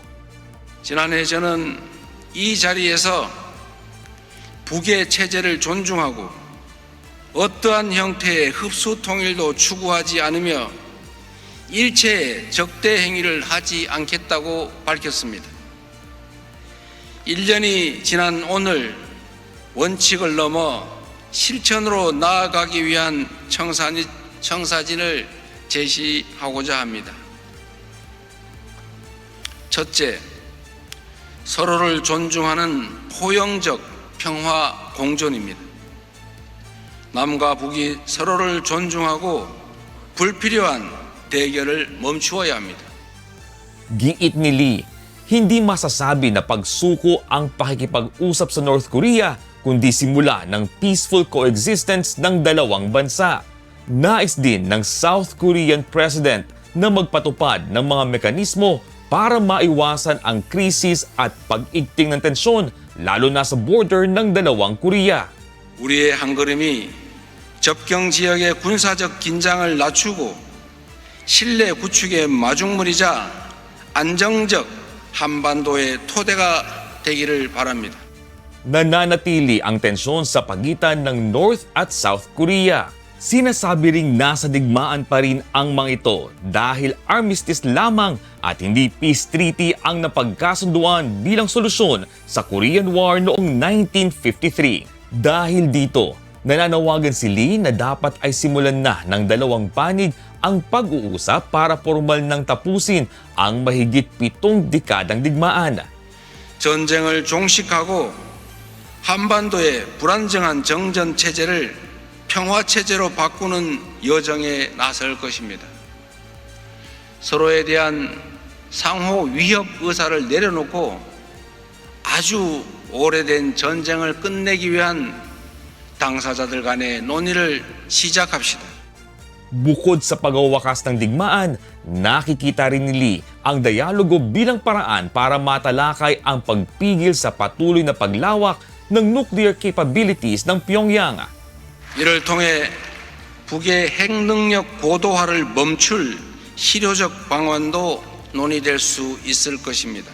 지난해 저는 이 자리에서 북의 체제를 존중하고 어떠한 형태의 흡수 통일도 추구하지 않으며 일체의 적대 행위를 하지 않겠다고 밝혔습니다. 1년이 지난 오늘 원칙을 넘어 실천으로 나아가기 위한 청사진을 제시하고자 합니다. 첫째, 서로를 존중하는 포용적 평화 공존입니다. 남과 북이 서로를 존중하고 불필요한 대결을 멈추어야 합니다. Giit ni Lee, hindi masasabi na pagsuko ang pakikipag-usap sa North Korea kundi simula ng peaceful coexistence ng dalawang bansa. Nais din ng South Korean President na magpatupad ng mga mekanismo para maiwasan ang krisis at pag-igting ng tensyon lalo na sa border ng dalawang Korea. 우리의 한걸음이 접경 지역의 군사적 긴장을 낮추고 신뢰 구축의 마중물이자 안정적 한반도의 토대가 되기를 바랍니다. Nananatili ang tensyon sa pagitan ng North at South Korea. Sinasabi ring nasa digmaan pa rin ang mga ito dahil armistice lamang at hindi peace treaty ang napagkasunduan bilang solusyon sa Korean War noong 1953. Dahil dito, nananawagan si Lee na dapat ay simulan na ng dalawang panig ang pag-uusap para formal nang tapusin ang mahigit 7 dekadang digmaan. 전쟁을 종식하고 한반도의 불안정한 정전 체제를 평화체제로 바꾸는 여정에 나설 것입니다. 서로에 대한 상호 위협 의사를 내려놓고 아주 오래된 전쟁을 끝내기 위한 당사자들 간의 논의를 시작합시다. Bukod sa pagwawakas ng digmaan, nakikita rin ni Lee ang dialogo bilang paraan para matalakay ang pagpigil sa patuloy na paglawak ng nuclear capabilities ng Pyongyang. 이를 통해 북의 핵능력 고도화를 멈출 실효적 방안도 논의될 수 있을 것입니다.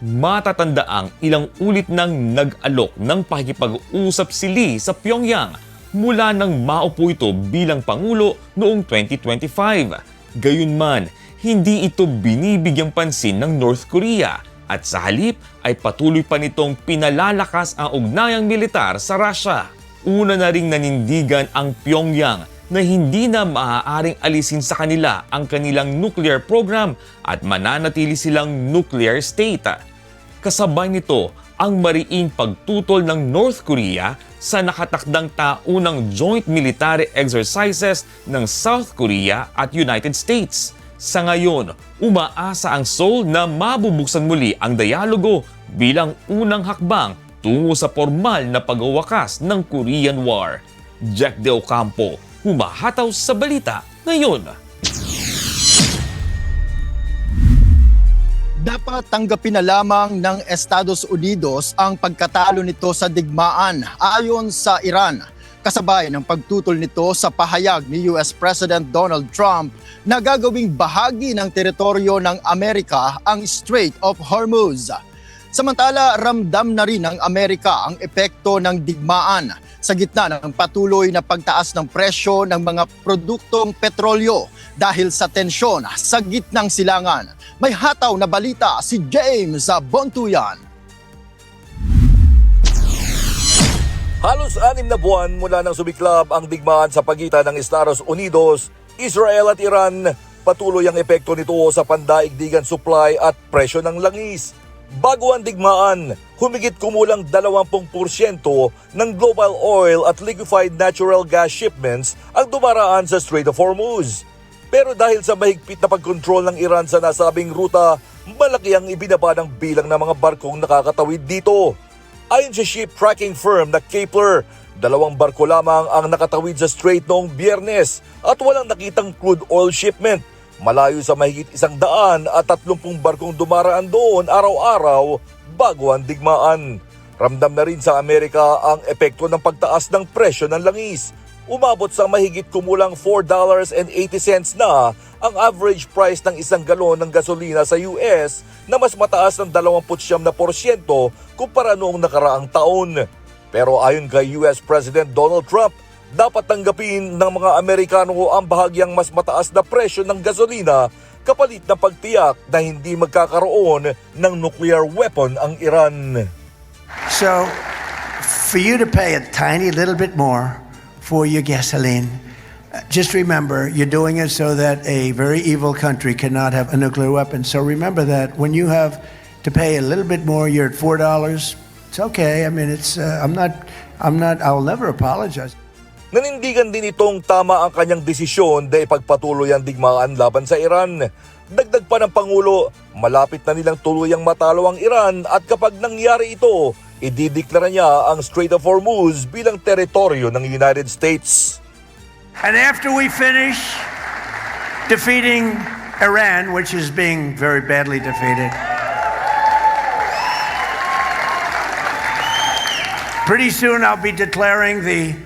Matatandaang ilang ulit nang nag-alok ng pakikipag-usap si Lee sa Pyongyang mula nang maupo ito bilang Pangulo noong 2025. Gayunman, hindi ito binibigyang pansin ng North Korea at sa halip ay patuloy pa nitong pinalalakas ang ugnayang militar sa Russia. una na ring nanindigan ang Pyongyang na hindi na maaaring alisin sa kanila ang kanilang nuclear program at mananatili silang nuclear state. Kasabay nito ang mariing pagtutol ng North Korea sa nakatakdang taunang joint military exercises ng South Korea at United States. Sa ngayon, umaasa ang Seoul na mabubuksan muli ang dialogo bilang unang hakbang tungo sa formal na pagwawakas ng Korean War. Jack De Ocampo, humahataw sa balita ngayon. Dapat tanggapin na lamang ng Estados Unidos ang pagkatalo nito sa digmaan ayon sa Iran, kasabay ng pagtutol nito sa pahayag ni US President Donald Trump na gagawing bahagi ng teritoryo ng Amerika ang Strait of Hormuz. Samantala, ramdam na rin ng Amerika ang epekto ng digmaan sa gitna ng patuloy na pagtaas ng presyo ng mga produktong petrolyo dahil sa tensyon sa gitnang silangan. May hataw na balita si James Bontuyan. Halos 6 na buwan mula nang sumiklab ang digmaan sa pagitan ng Estados Unidos, Israel at Iran, patuloy ang epekto nito sa pandaigdigan supply at presyo ng langis. Bago ang digmaan, humigit kumulang 20% ng global oil at liquefied natural gas shipments ang dumaraan sa Strait of Hormuz. Pero dahil sa mahigpit na pagkontrol ng Iran sa nasabing ruta, malaki ang ibinaba ng bilang ng mga barkong nakakatawid dito. Ayon sa ship tracking firm na Kepler, 2 barko lamang ang nakatawid sa strait noong Biyernes at walang nakitang crude oil shipment. Malayo sa mahigit 130 barkong dumaraan doon araw-araw bago ang digmaan. Ramdam na rin sa Amerika ang epekto ng pagtaas ng presyo ng langis. Umabot sa mahigit kumulang $4.80 na ang average price ng 1 galon ng gasolina sa US na mas mataas ng 29% kumpara noong nakaraang taon. Pero ayon kay US President Donald Trump, dapat tanggapin ng mga Amerikano ang bahagyang mas mataas na presyo ng gasolina kapalit ng pagtiyak na hindi magkakaroon ng nuclear weapon ang Iran. So, for you to pay a tiny little bit more for your gasoline, just remember you're doing it so that a very evil country cannot have a nuclear weapon. So remember that when you have to pay a little bit more, you're at $4. It's okay. I mean, I'll never apologize. Nanindigan din itong tama ang kanyang desisyon na ipagpatuloy ang digmaan laban sa Iran. Dagdag pa ng Pangulo, malapit na nilang tuluyang matalo ang Iran at kapag nangyari ito, idideklara niya ang Strait of Hormuz bilang teritoryo ng United States. And after we finish defeating Iran, which is being very badly defeated, pretty soon I'll be declaring the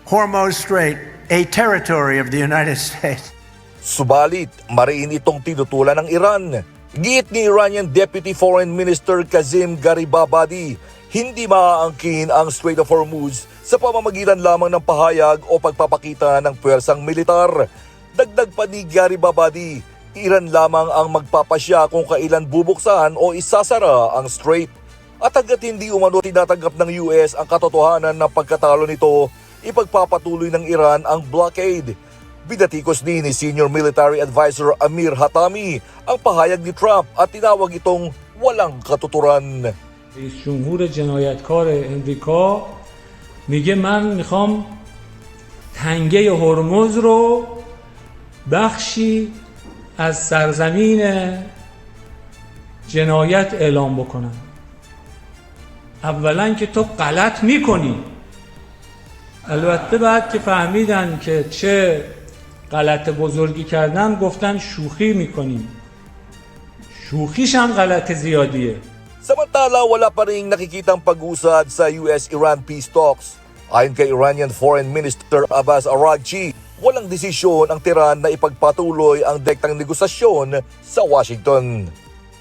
Hormuz Strait a territory of the United States. Subalit, mariin itong tinutulan ng Iran. Giit ni Iranian Deputy Foreign Minister Kazim Garibabadi, hindi maaangkin ang Strait of Hormuz sa pamamagitan lamang ng pahayag o pagpapakita ng puwersang militar. Dagdag pa ni Garibabadi, Iran lamang ang magpapasya kung kailan bubuksan o isasara ang strait. At hanggat hindi umano tinatanggap ng US ang katotohanan ng pagkatalo nito, ipagpapatuloy ng Iran ang blockade. Binatikos din ni Senior Military Advisor Amir Hatami ang pahayag ni Trump at tinawag itong walang katuturan. رئیس جمهور جنایتکار امریکا میگه من میخوام تنگه هرمز رو بخشی از سرزمین جنایت اعلام بکنم. اولا که تو غلط میکنی. البته بعد که فهمیدن که چه غلط بزرگی کردن گفتن شوخی میکنیم. شوخیش هم غلط زیادیه. Samantala, wala pa rin nakikitang pag-usad sa US-Iran peace talks. Ayon kay Iranian Foreign Minister Abbas Araghchi, walang desisyon ang Tehran na ipagpatuloy ang direktang negosasyon sa Washington.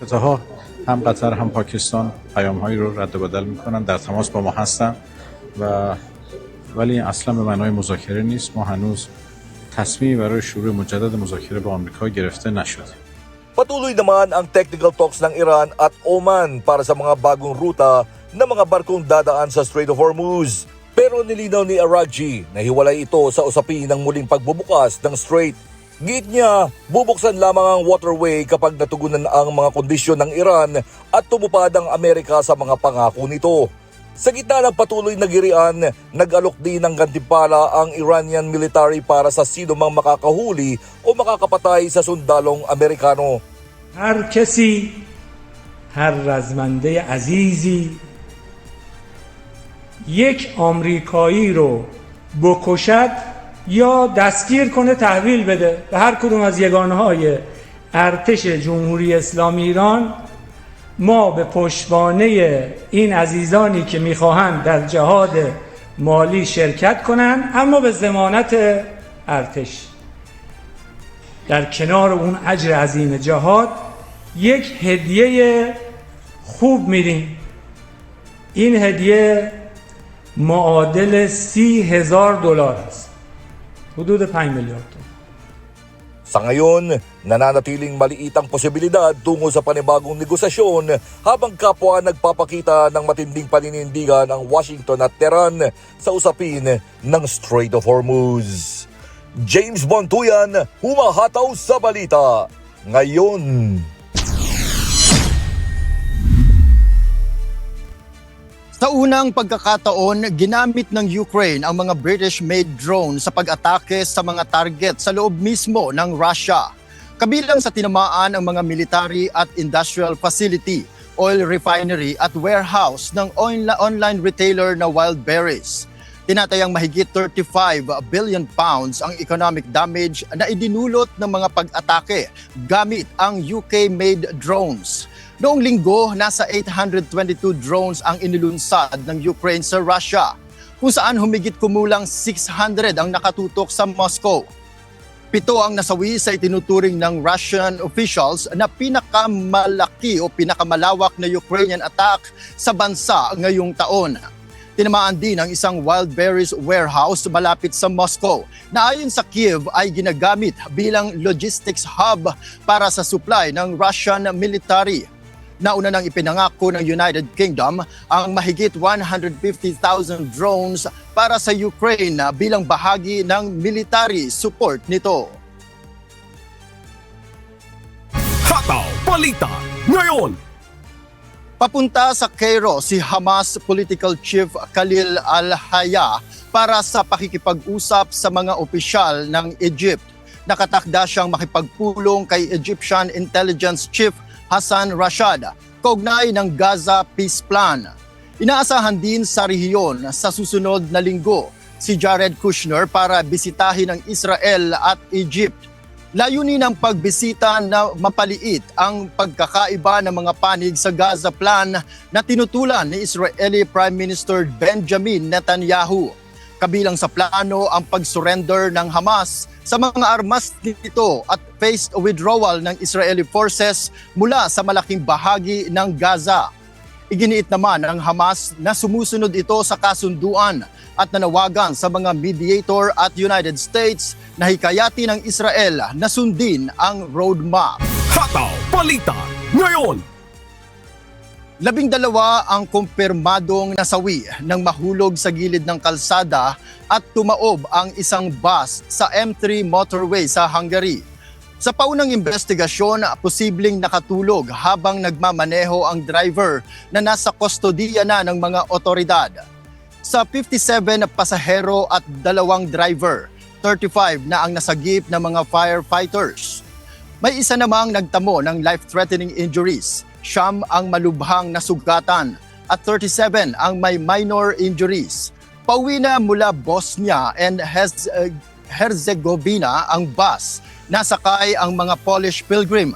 قطعها هم قطر هم پاکستان پیام‌هایی رو رد و بدل می‌کنن، در تماس با ما هستن و ولی اصلا به معنای مذاکره نیست. ما هنوز تصمیمی برای شروع مجدد مذاکره با آمریکا گرفته نشده. Patuloy naman ang technical talks ng Iran at Oman para sa mga bagong ruta ng mga barkong dadaan sa Strait of Hormuz. Pero Pero nilinaw ni Aragji na hiwalay ito sa usapin ng muling pagbubukas ng strait. Git niya, bubuksan lamang ang waterway kapag natugunan ang mga kondisyon ng Iran at tumupad ang Amerika sa mga pangako nito. Sa gitna ng patuloy na girian, nag-alok din ng gantimpala ang Iranian military para sa sino mang makakahuli o makakapatay sa sundalong Amerikano. هر کسی هر رزمنده عزیزی یک آمریکایی رو بکشد یا دستگیر کنه تحویل بده به هر کدوم از یگانه‌های ارتش جمهوری اسلامی ایران، ما به پشتوانه این عزیزانی که میخواهند در جهاد مالی شرکت کنند اما به ضمانت ارتش در کنار اون اجر عظیم جهاد یک هدیه خوب میدیم. این هدیه معادل $30,000 است، حدود 5 میلیارد تومان. Sa ngayon, nananatiling maliit ang posibilidad tungo sa panibagong negosasyon habang kapwa nagpapakita ng matinding paninindigan ang Washington at Tehran sa usapin ng Strait of Hormuz. James Bontuyan, humahataw sa balita ngayon. Sa unang pagkakataon, ginamit ng Ukraine ang mga British-made drone sa pag-atake sa mga target sa loob mismo ng Russia. Kabilang sa tinamaan ang mga military at industrial facility, oil refinery at warehouse ng online retailer na Wildberries. Tinatayang mahigit 35 billion pounds ang economic damage na idinulot ng mga pag-atake gamit ang UK-made drones. Noong linggo, nasa 822 drones ang inilunsad ng Ukraine sa Russia, kung saan humigit kumulang 600 ang nakatutok sa Moscow. 7 ang nasawi sa itinuturing ng Russian officials na pinakamalaki o pinakamalawak na Ukrainian attack sa bansa ngayong taon. Tinamaan din ang isang Wildberries warehouse malapit sa Moscow na ayon sa Kiev ay ginagamit bilang logistics hub para sa supply ng Russian military. Nauna nang ipinangako ng United Kingdom ang mahigit 150,000 drones para sa Ukraine bilang bahagi ng military support nito. Hataw Balita ngayon! Papunta sa Cairo si Hamas political chief Khalil al-Hayya para sa pakikipag-usap sa mga opisyal ng Egypt. Nakatakda siyang makipagpulong kay Egyptian Intelligence Chief Hassan Rashad, kaugnay ng Gaza Peace Plan. Inaasahan din sa rehiyon sa susunod na linggo si Jared Kushner para bisitahin ang Israel at Egypt. Layunin ng pagbisita na mapaliit ang pagkakaiba ng mga panig sa Gaza Plan na tinutulan ni Israeli Prime Minister Benjamin Netanyahu. Kabilang sa plano ang pag-surrender ng Hamas sa mga armas nito at phased withdrawal ng Israeli forces mula sa malaking bahagi ng Gaza. Iginiit naman ng Hamas na sumusunod ito sa kasunduan at nanawagan sa mga mediator at United States na hikayatin ng Israel na sundin ang roadmap. Hataw Balita ngayon! 12 ang kumpirmadong nasawi nang mahulog sa gilid ng kalsada at tumaob ang isang bus sa M3 motorway sa Hungary. Sa paunang investigasyon, posibleng nakatulog habang nagmamaneho ang driver na nasa kustodiya na ng mga otoridad. Sa 57 na pasahero at 2 driver, 35 na ang nasagip ng mga firefighters. May isa namang nagtamo ng life-threatening injuries. 9 ang malubhang nasugatan at 37 ang may minor injuries. Pauwi na mula Bosnia and Herzegovina ang bus. Nasakay ang mga Polish pilgrim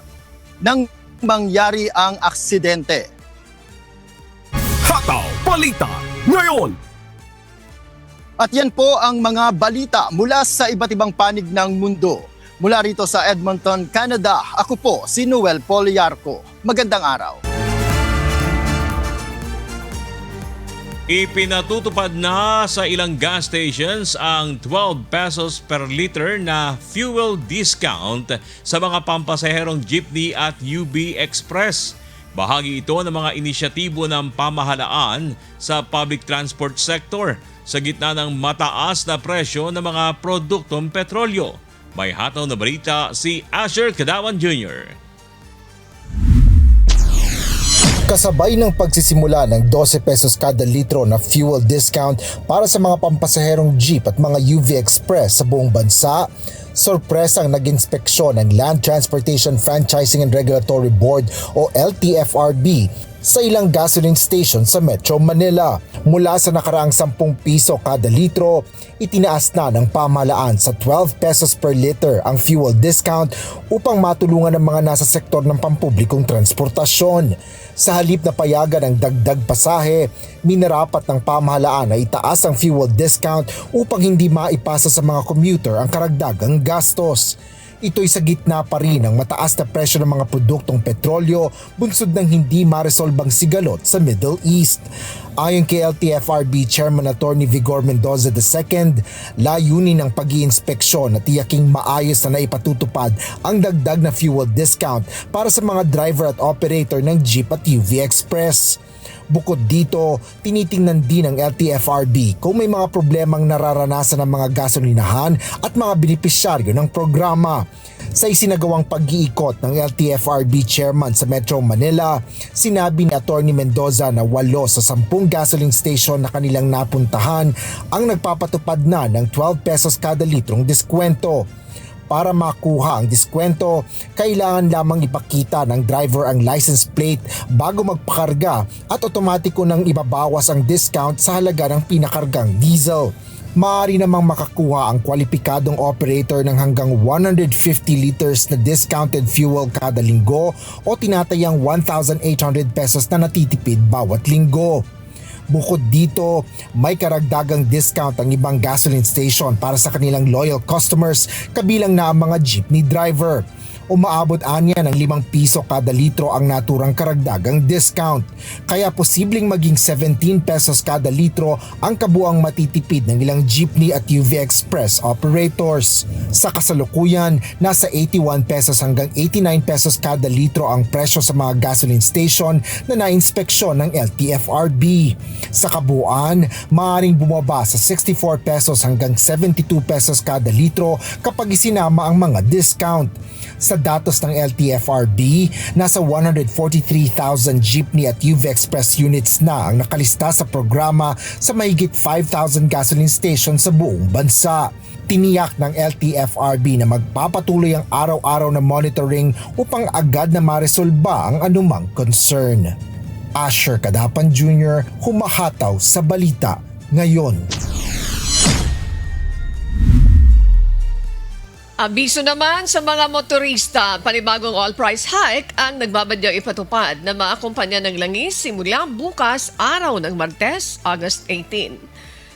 nang mangyari ang aksidente. Hataw Balita ngayon! At yan po ang mga balita mula sa iba't ibang panig ng mundo. Mula rito sa Edmonton, Canada, ako po si Noel Poliarco. Magandang araw. Ipinatutupad na sa ilang gas stations ang 12 pesos per liter na fuel discount sa mga pampasaherong jeepney at UB Express. Bahagi ito ng mga inisyatibo ng pamahalaan sa public transport sector. sa gitna ng mataas na presyo ng mga produktong petrolyo. May hataw na balita si Asher Cadawan Jr. Kasabay ng pagsisimula ng 12 pesos kada litro na fuel discount para sa mga pampasaherong jeep at mga UV Express sa buong bansa, sorpresang nag-inspeksyon ng Land Transportation Franchising and Regulatory Board o LTFRB sa ilang gasoline station sa Metro Manila. Mula sa nakaraang 10 piso kada litro, itinaas na ng pamahalaan sa 12 pesos per liter ang fuel discount upang matulungan ang mga nasa sektor ng pampublikong transportasyon. Sa halip na payagan ng dagdag pasahe, minarapat ng pamahalaan na itaas ang fuel discount upang hindi maipasa sa mga commuter ang karagdagang gastos. Ito'y sa gitna pa rin ng mataas na presyo ng mga produktong petrolyo bunsod ng hindi maresolbang sigalot sa Middle East. Ayon kay LTFRB Chairman Atty. Vigor Mendoza II, layunin ng pag-iinspeksyon na tiyaking maayos na naipatutupad ang dagdag na fuel discount para sa mga driver at operator ng Jeep at UV Express. Bukod dito, tinitingnan din ng LTFRB kung may mga problemang nararanasan ng mga gasolinahan at mga benepisyaryo ng programa. Sa isinagawang pag-iikot ng LTFRB chairman sa Metro Manila, sinabi ni Atty. Mendoza na 8 sa 10 gasoline station na kanilang napuntahan ang nagpapatupad na ng 12 pesos kada litrong diskwento. Para makuha ang diskwento, kailangan lamang ipakita ng driver ang license plate bago magpakarga at otomatiko nang ibabawas ang discount sa halaga ng pinakargang diesel. Maaari namang makakuha ang kwalipikadong operator ng hanggang 150 liters na discounted fuel kada linggo o tinatayang 1,800 pesos na natitipid bawat linggo. Bukod dito, may karagdagang discount ang ibang gasoline station para sa kanilang loyal customers kabilang na ang mga jeepney driver. Umaabot anya ng 5 piso kada litro ang naturang karagdagang discount. Kaya posibleng maging 17 pesos kada litro ang kabuang matitipid ng ilang jeepney at UV Express operators. Sa kasalukuyan, nasa 81 pesos hanggang 89 pesos kada litro ang presyo sa mga gasoline station na nainspeksyon ng LTFRB. Sa kabuuan, maaaring bumaba sa 64 pesos hanggang 72 pesos kada litro kapag isinama ang mga discount. Sa datos ng LTFRB, nasa 143,000 jeepney at UV Express units na ang nakalista sa programa sa mahigit 5,000 gasoline stations sa buong bansa. Tiniyak ng LTFRB na magpapatuloy ang araw-araw na monitoring upang agad na maresolba ang anumang concern. Asher Cadawan Jr., humahataw sa balita ngayon. Abiso naman sa mga motorista, panibagong oil price hike ang nagbabadyang ipatupad na maakumpanya ng langis simula bukas araw ng Martes, August 18.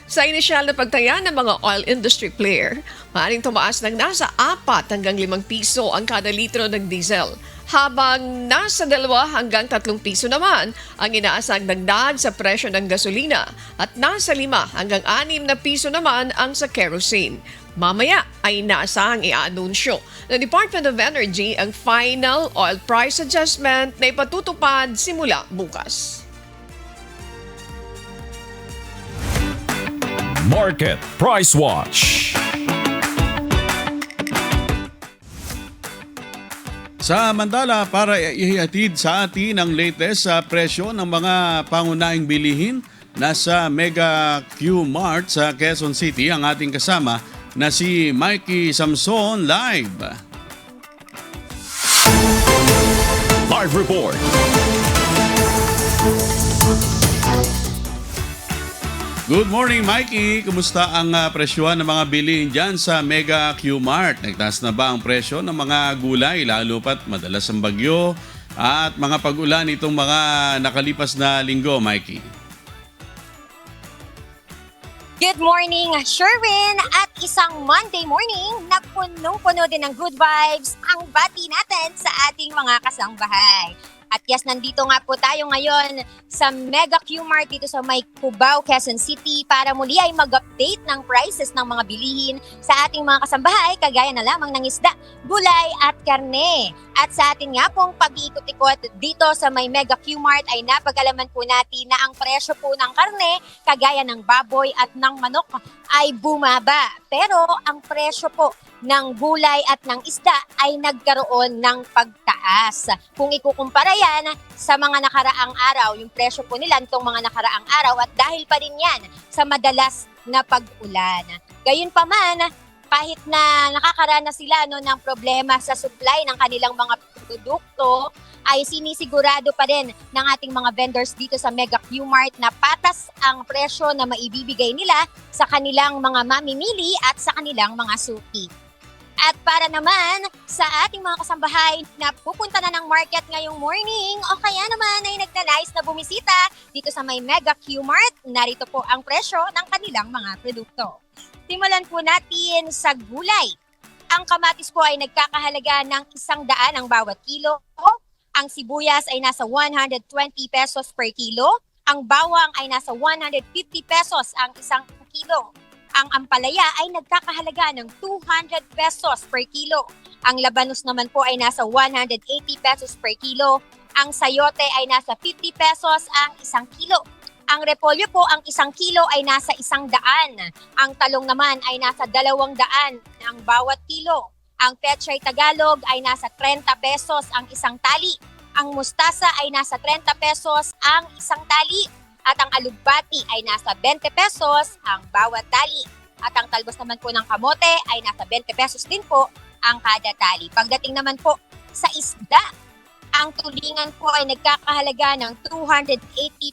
Sa inisyal na pagtaya ng mga oil industry player, maaaring tumaas ng nasa 4 hanggang 5 piso ang kada litro ng diesel, habang nasa 2 hanggang 3 piso naman ang inaasang dagdag sa presyo ng gasolina at nasa 5 hanggang 6 na piso naman ang sa kerosene. Mamaya ay inaasahang i-anunsyo ng Department of Energy ang final oil price adjustment na ipatutupad simula bukas. Market Price Watch. Samantala, para ihatid sa atin ang latest sa presyo ng mga pangunahing bilihin, nasa Mega Q Mart sa Quezon City ang ating kasama na si Mikey Samson live. Live report. Good morning, Mikey. Kumusta ang presyohan ng mga bilihin dyan sa Mega Q Mart? Nagtaas na ba ang presyo ng mga gulay, lalo pat madalas ang bagyo at mga pag-ulan itong mga nakalipas na linggo, Mikey? Good morning, Sherwin! At isang Monday morning na punong-puno din ng good vibes ang bati natin sa ating mga kasangbahay. At yes, nandito nga po tayo ngayon sa Mega Q-Mart dito sa may Cubao, Quezon City para muli ay mag-update ng prices ng mga bilihin sa ating mga kasambahay kagaya na lamang ng isda, gulay at karne. At sa atin nga pong pag-iikot-ikot dito sa may Mega Q-Mart ay napag-alaman po natin na ang presyo po ng karne kagaya ng baboy at ng manok ay bumaba. Pero ang presyo po ng gulay at ng isda ay nagkaroon ng pagtaas. Kung ikukumpara yan sa mga nakaraang araw, yung presyo po nila itong mga nakaraang araw at dahil pa rin yan sa madalas na pag-ulan. Gayunpaman, kahit na nakakaranas sila ng problema sa supply ng kanilang mga produkto, ay sinisigurado pa rin ng ating mga vendors dito sa Mega Q-Mart na patas ang presyo na maibibigay nila sa kanilang mga mamimili at sa kanilang mga suki. At para naman sa ating mga kasambahay na pupunta na ng market ngayong morning o kaya naman ay nagnanais na bumisita dito sa may Mega Q-Mart, narito po ang presyo ng kanilang mga produkto. Simulan po natin sa gulay. Ang kamatis po ay nagkakahalaga ng 100 ang bawat kilo. Ang sibuyas ay nasa 120 pesos per kilo. Ang bawang ay nasa 150 pesos ang 1 kilo. Ang ampalaya ay nagkakahalaga ng 200 pesos per kilo. Ang labanos naman po ay nasa 180 pesos per kilo. Ang sayote ay nasa 50 pesos ang 1 kilo. Ang repolyo po, ang 1 kilo ay nasa 100. Ang talong naman ay nasa 200 ang bawat kilo. Ang pechay Tagalog ay nasa 30 pesos ang 1 tali. Ang mustasa ay nasa 30 pesos ang 1 tali. At ang alugbati ay nasa 20 pesos ang bawat tali. At ang talbos naman po ng kamote ay nasa 20 pesos din po ang kada tali. Pagdating naman po sa isda, ang tulingan po ay nagkakahalaga ng 280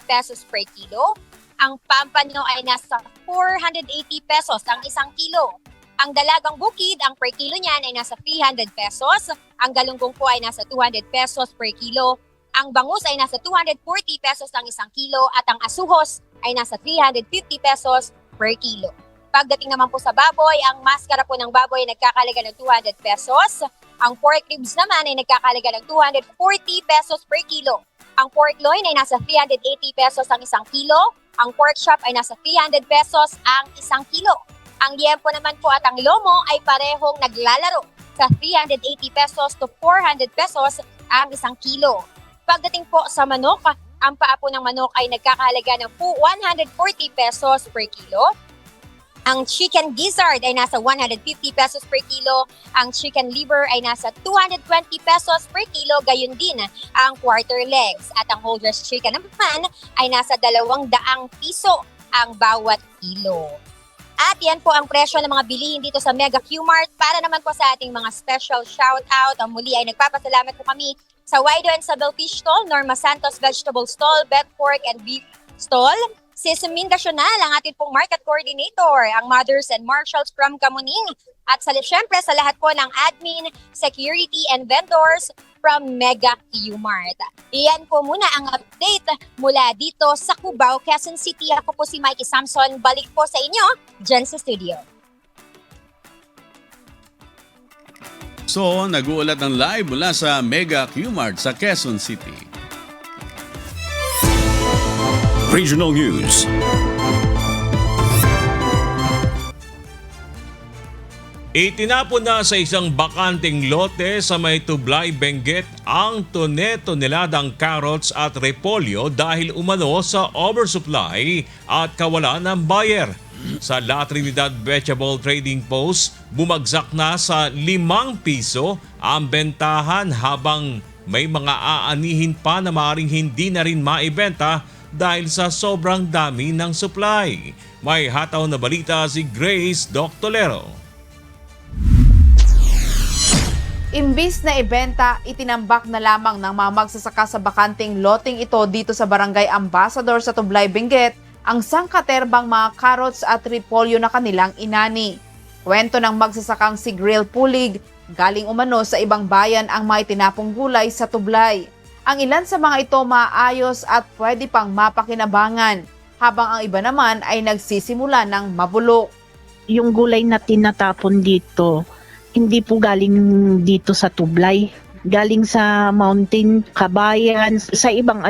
pesos per kilo. Ang pampano ay nasa 480 pesos ang 1 kilo. Ang dalagang bukid, ang per kilo niyan ay nasa 300 pesos. Ang galunggong po ay nasa 200 pesos per kilo. Ang bangus ay nasa 240 pesos ang 1 kilo at ang asuhos ay nasa 350 pesos per kilo. Pagdating naman po sa baboy, ang maskara po ng baboy ay nagkakahalaga ng 200 pesos. Ang pork ribs naman ay nagkakahalaga ng 240 pesos per kilo. Ang pork loin ay nasa 380 pesos ang 1 kilo. Ang pork chop ay nasa 300 pesos ang 1 kilo. Ang liempo naman po at ang lomo ay parehong naglalaro sa 380 pesos to 400 pesos ang 1 kilo. Pagdating po sa manok, ang paa po ng manok ay nagkakahalaga ng 140 pesos per kilo. Ang chicken gizzard ay nasa 150 pesos per kilo. Ang chicken liver ay nasa 220 pesos per kilo. Gayon din ang quarter legs. At ang whole dressed chicken naman ay nasa 200 piso ang bawat kilo. At yan po ang presyo ng mga bilihin dito sa Mega Q-Mart. Para naman po sa ating mga special shoutout, ang muli ay nagpapasalamat po kami sa Waido and Sabel Fish Stall, Norma Santos Vegetable Stall, Beef Pork and Beef Stall, Sesame Nacional, ang ating pong market coordinator, ang Mothers and Marshals from Kamuning, at syempre sa lahat po ng admin, security and vendors from Mega Q-Mart. Iyan po muna ang update mula dito sa Cubao, Quezon City. Ako po si Mikey Samson. Balik po sa inyo dyan sa studio. So, nag-uulat ng live mula sa Mega Q-Mart sa Quezon City. Regional News. Itinapon na sa isang bakanting lote sa may Tublay, Benguet ang tone-toneladang carrots at repolyo dahil umano sa oversupply at kawalan ng buyer. Sa La Trinidad Vegetable Trading Post, bumagsak na sa 5 piso ang bentahan habang may mga aanihin pa na maaaring hindi na rin maibenta dahil sa sobrang dami ng supply. May hataw na balita si Grace Doctolero. Imbis na ibenta, itinambak na lamang ng mga magsasaka sa bakanting loting ito dito sa Barangay Ambassador sa Tublay, Benguet ang sangkaterbang mga carrots at repolyo na kanilang inani. Kwento ng magsasakang si Grill Pulig, galing umano sa ibang bayan ang mga itinapong gulay sa Tublay. Ang ilan sa mga ito maayos at pwede pang mapakinabangan, habang ang iba naman ay nagsisimula ng mabulok. Yung gulay na tinatapon dito, hindi po galing dito sa Tublay. galing sa mountain, kabayan, sa ibang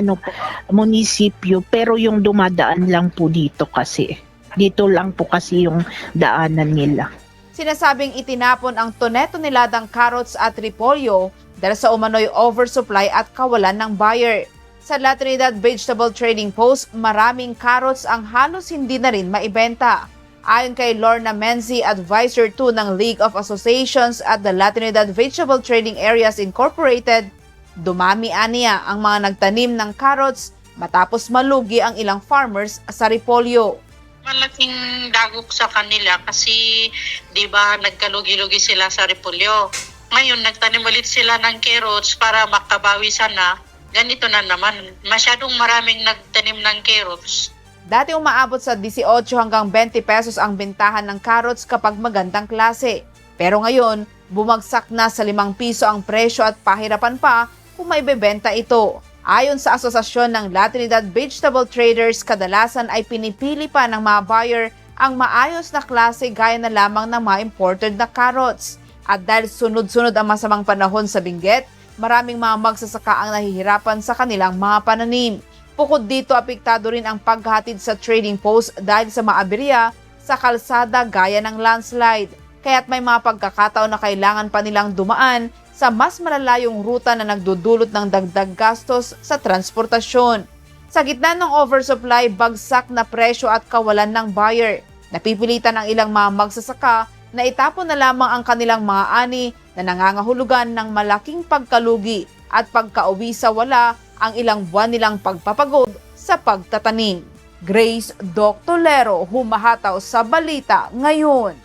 munisipyo, pero yung dumadaan lang po dito kasi. Dito lang po kasi yung daanan nila. Sinasabing itinapon ang tone-toneladang carrots at repolyo dahil sa umano'y oversupply at kawalan ng buyer. Sa La Trinidad Vegetable Trading Post, maraming carrots ang halos hindi na rin maibenta. Ayon kay Lorna Menzi, Advisor 2 ng League of Associations at the La Trinidad Vegetable Trading Areas Incorporated, dumami aniya ang mga nagtanim ng carrots matapos malugi ang ilang farmers sa repolyo. Malaking dagok sa kanila kasi 'di ba nagkalugi-lugi sila sa repolyo. Ngayon nagtanim ulit sila ng carrots para makabawi sana. Ganito na naman, masyadong maraming nagtanim ng carrots. Dati umaabot sa 18 hanggang 20 pesos ang bentahan ng carrots kapag magandang klase. Pero ngayon, bumagsak na sa 5 piso ang presyo at pahirapan pa kung may bebenta ito. Ayon sa Asosasyon ng La Trinidad Vegetable Traders, kadalasan ay pinipili pa ng mga buyer ang maayos na klase gaya na lamang ng mga imported na carrots. At dahil sunod-sunod ang masamang panahon sa Benguet, maraming mga magsasaka ang nahihirapan sa kanilang mga pananim. Bukod dito, apektado rin ang paghatid sa trading post dahil sa maaberya sa kalsada gaya ng landslide. Kaya't may mga pagkakataon na kailangan pa nilang dumaan sa mas malalayong ruta na nagdudulot ng dagdag gastos sa transportasyon. Sa gitna ng oversupply, bagsak na presyo at kawalan ng buyer, napipilitan ang ilang mga magsasaka na itapon na lamang ang kanilang mga ani na nangangahulugan ng malaking pagkalugi at pagkauwi sa wala ang ilang buwan nilang pagpapagod sa pagtatanim. Grace Doctolero, humahataw sa balita ngayon.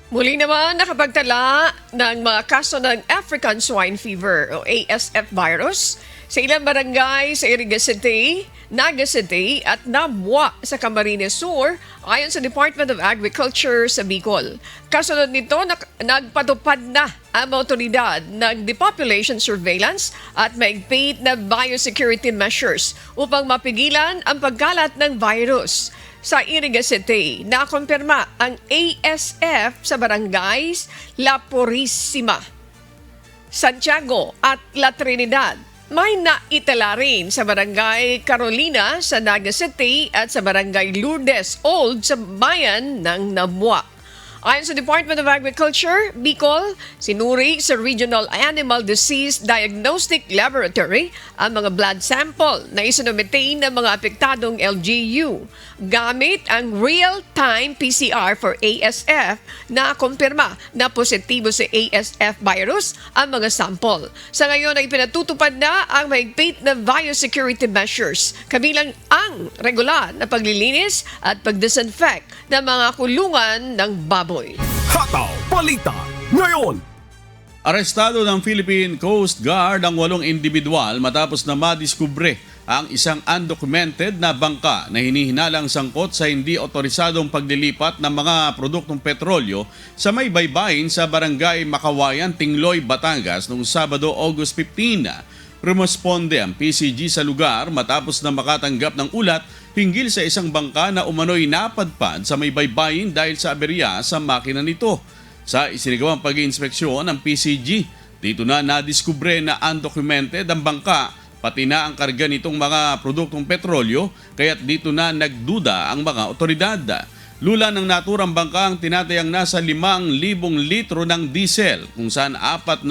Muli naman nakapagtala ng mga kaso ng African Swine Fever o ASF virus sa ilang barangay sa Iriga City, Naga City at Nabwa sa Camarines Sur ayon sa Department of Agriculture sa Bicol. Kasunod nito, nagpatupad na ang otoridad ng depopulation surveillance at maigpit na biosecurity measures upang mapigilan ang pagkalat ng virus. Sa Iriga City, nakumpirma ang ASF sa barangays La Purisima, Santiago at La Trinidad. May naitala rin sa barangay Carolina sa Naga City at sa barangay Lourdes Old sa bayan ng Nabwa. Ayon sa Department of Agriculture, Bicol, sinuri sa Regional Animal Disease Diagnostic Laboratory ang mga blood sample na isinumite ng mga apektadong LGU. Gamit ang real-time PCR for ASF na kumpirma na positibo sa ASF virus ang mga sample. Sa ngayon ay pinatutupad na ang mahigpit na biosecurity measures, kabilang ang regular na paglilinis at pagdisinfect ng mga kulungan ng baboy. Hataw Balita ngayon! Arestado ng Philippine Coast Guard ang 8 individual matapos na madiskubre ang isang undocumented na bangka na hinihinalang sangkot sa hindi otorisadong paglilipat ng mga produktong petrolyo sa may baybayin sa Barangay Makawayan, Tingloy, Batangas noong Sabado, August 15. Rumusponde ang PCG sa lugar matapos na makatanggap ng ulat hinggil sa isang bangka na umano'y napadpad sa may baybayin dahil sa aberya sa makina nito. Sa isinagawang pag-iinspeksyon ng PCG, dito na nadiskubre na undocumented ang bangka pati na ang karga nitong mga produktong petrolyo kaya't dito na nagduda ang mga otoridad. Lula ng naturang bangka ang tinatayang nasa 5,000 litro ng diesel kung saan 4,000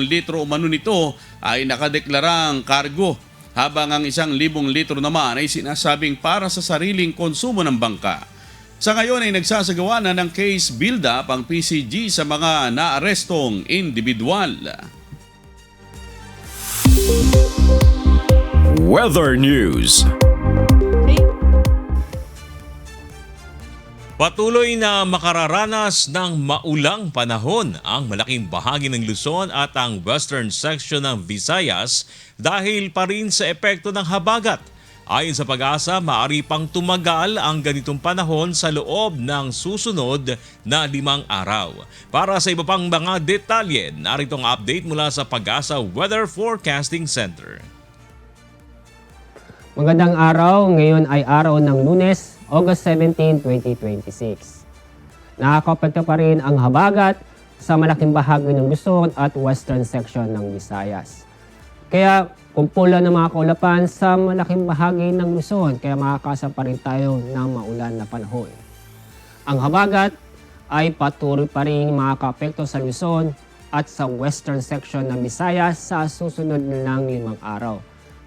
litro umano nito ay nakadeklarang kargo habang ang 1,000 litro naman ay sinasabing para sa sariling konsumo ng bangka. Sa ngayon ay nagsasagawa na ng case build-up ang PCG sa mga naarestong individual. Weather News. Patuloy na makararanas ng maulang panahon ang malaking bahagi ng Luzon at ang western section ng Visayas dahil pa rin sa epekto ng habagat. Ayon sa Pag-asa, maaari pang tumagal ang ganitong panahon sa loob ng susunod na 5 araw. Para sa iba pang mga detalye, narito ang update mula sa Pag-asa Weather Forecasting Center. Magandang araw, ngayon ay araw ng Lunes, August 17, 2026. Nakakapekto pa rin ang habagat sa malaking bahagi ng Luzon at western section ng Visayas. Kaya kumpulan ng mga kaulapan sa malaking bahagi ng Luzon, kaya makakasa pa rin tayo ng maulan na panahon. Ang habagat ay patuloy pa rin makaka-apekto sa Luzon at sa western section ng Visayas sa susunod ng 5 araw.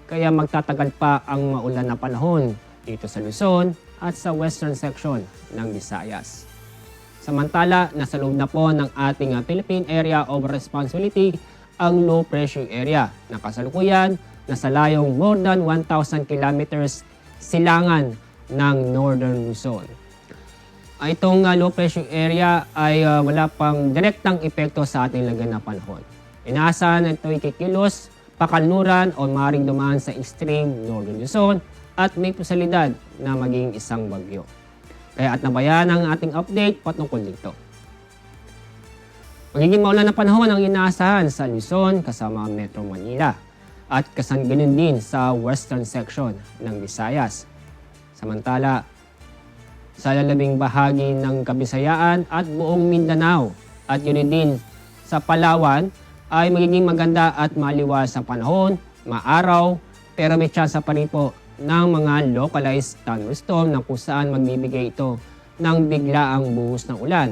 Kaya magtatagal pa ang maulan na panahon dito sa Luzon at sa western section ng Visayas. Samantala, nasa loob na po ng ating Philippine Area of Responsibility ang low pressure area na kasalukuyan nasa layong more than 1,000 kilometers silangan ng northern Luzon. Itong low pressure area ay wala pang direktang epekto sa ating lagyan na panahon. Inaasahan na ito'y kikilos, pakanluran o maaaring dumaan sa extreme northern Luzon at may posibilidad na maging isang bagyo. Kaya at nabayan ang ating update patungkol dito. Magiging maulan na panahon ang inaasahan sa Luzon kasama Metro Manila at kasangginin din sa western section ng Visayas. Samantala, sa lalabing bahagi ng Kabisayaan at buong Mindanao at yun din sa Palawan ay magiging maganda at maliwas ang panahon, maaraw, pero may tsansa pa rin po ng mga localized thunderstorm na kung saan magbibigay ito ng biglaang buhos ng ulan.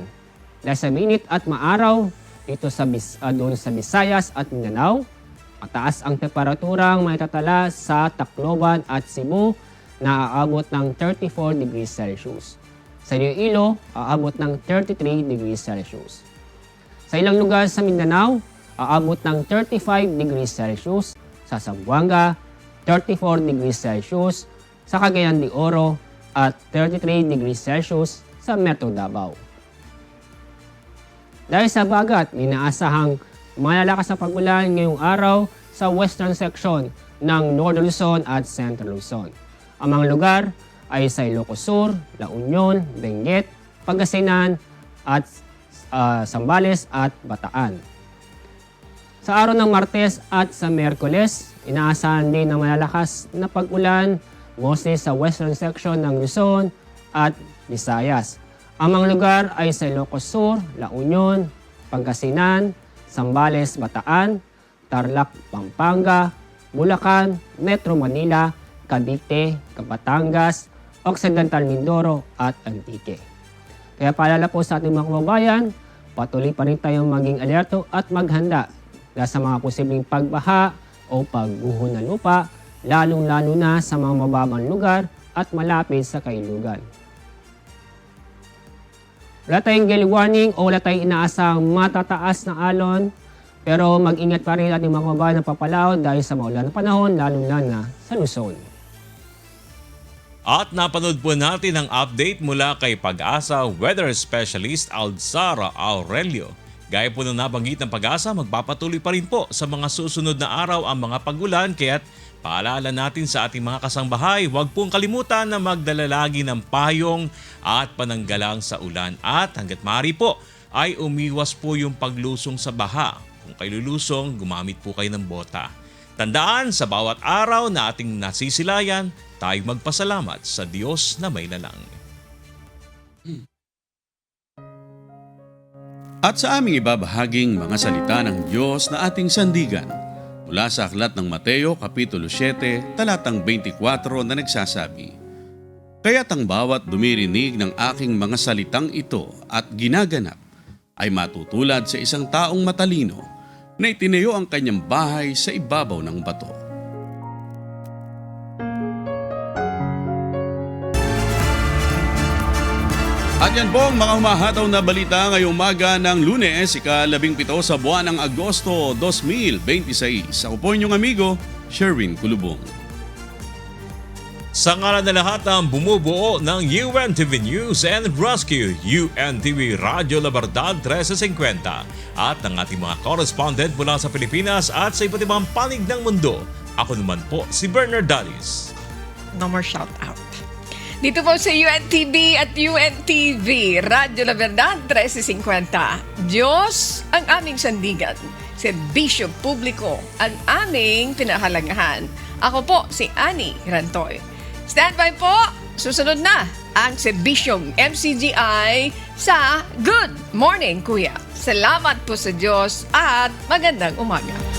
Dahil sa mainit at maaraw, dito sa doon sa Visayas at Mindanao, mataas ang temperaturang maitatala sa Tacloban at Cebu na aabot ng 34 degrees Celsius. Sa Iloilo, aabot ng 33 degrees Celsius. Sa ilang lugar sa Mindanao, aabot ng 35 degrees Celsius. Sa Zamboanga, 34 degrees Celsius. Sa Cagayan de Oro at 33 degrees Celsius sa Metro Davao. Dahil sa bagat, inaasahang malalakas na pag-ulan ngayong araw sa western section ng Northern Luzon at Central Luzon. Ang mga lugar ay sa Ilocos Sur, La Union, Benguet, Pangasinan at Zambales at Bataan. Sa araw ng Martes at sa Miyerkules, inaasahan din ng malalakas na pag-ulan mostly sa western section ng Luzon at Visayas. Ang mga lugar ay sa Ilocos Sur, La Union, Pangasinan, Zambales, Bataan, Tarlac, Pampanga, Bulacan, Metro Manila, Cavite, Batangas, Occidental Mindoro at Antique. Kaya paalala po sa ating mga kababayan, patuloy pa rin tayong maging alerto at maghanda dahil sa mga posibleng pagbaha o pagguho ng lupa, lalong-lalo na sa mga mababang lugar at malapit sa kailugan. Wala tayong gale warning o wala tayong inaasang matataas na alon, pero mag-ingat pa rin ating mga kababayan na papalaot dahil sa maulan na panahon, lalong-lalo na sa Luzon. At napanood po natin ang update mula kay Pag-asa Weather Specialist Alzara Aurelio. Gaya po ng nabanggit ng Pag-asa, magpapatuloy pa rin po sa mga susunod na araw ang mga pag-ulan, kaya't paalala natin sa ating mga kasangbahay, huwag pong kalimutan na magdala lagi ng payong at pananggalang sa ulan. At hanggat maaari po ay umiwas po yung paglusong sa baha. Kung kayo lulusong, gumamit po kayo ng bota. Tandaan, sa bawat araw na ating nasisilayan, tayo magpasalamat sa Diyos na may lalang. At sa aming ibabahaging mga salita ng Diyos na ating sandigan, mula sa aklat ng Mateo, Kapitulo 7, talatang 24 na nagsasabi, "Kaya't ang bawat dumirinig ng aking mga salitang ito at ginaganap ay matutulad sa isang taong matalino na itinayo ang kanyang bahay sa ibabaw ng bato." At yan po ang mga humahataw na balita ngayong umaga ng Lunes, ika-17 sa buwan ng Agosto 2026. Ako po inyong amigo, Sherwin Kulubong. Sa ngalan na lahat ng bumubuo ng UNTV News and Rescue, UNTV Radio La Verdad 1350 at ng ating mga correspondent mula sa Pilipinas at sa iba't ibang panig ng mundo, ako naman po si Bernard Dalis. No more shout out. Dito po sa UNTV at UNTV, Radio La Verdad 1350. Diyos ang aming sandigan, serbisyo publiko ang aming pinahalangahan. Ako po si Annie Rantoy. Stand by po, susunod na ang serbisyong MCGI sa Good Morning Kuya. Salamat po sa Diyos at magandang umaga.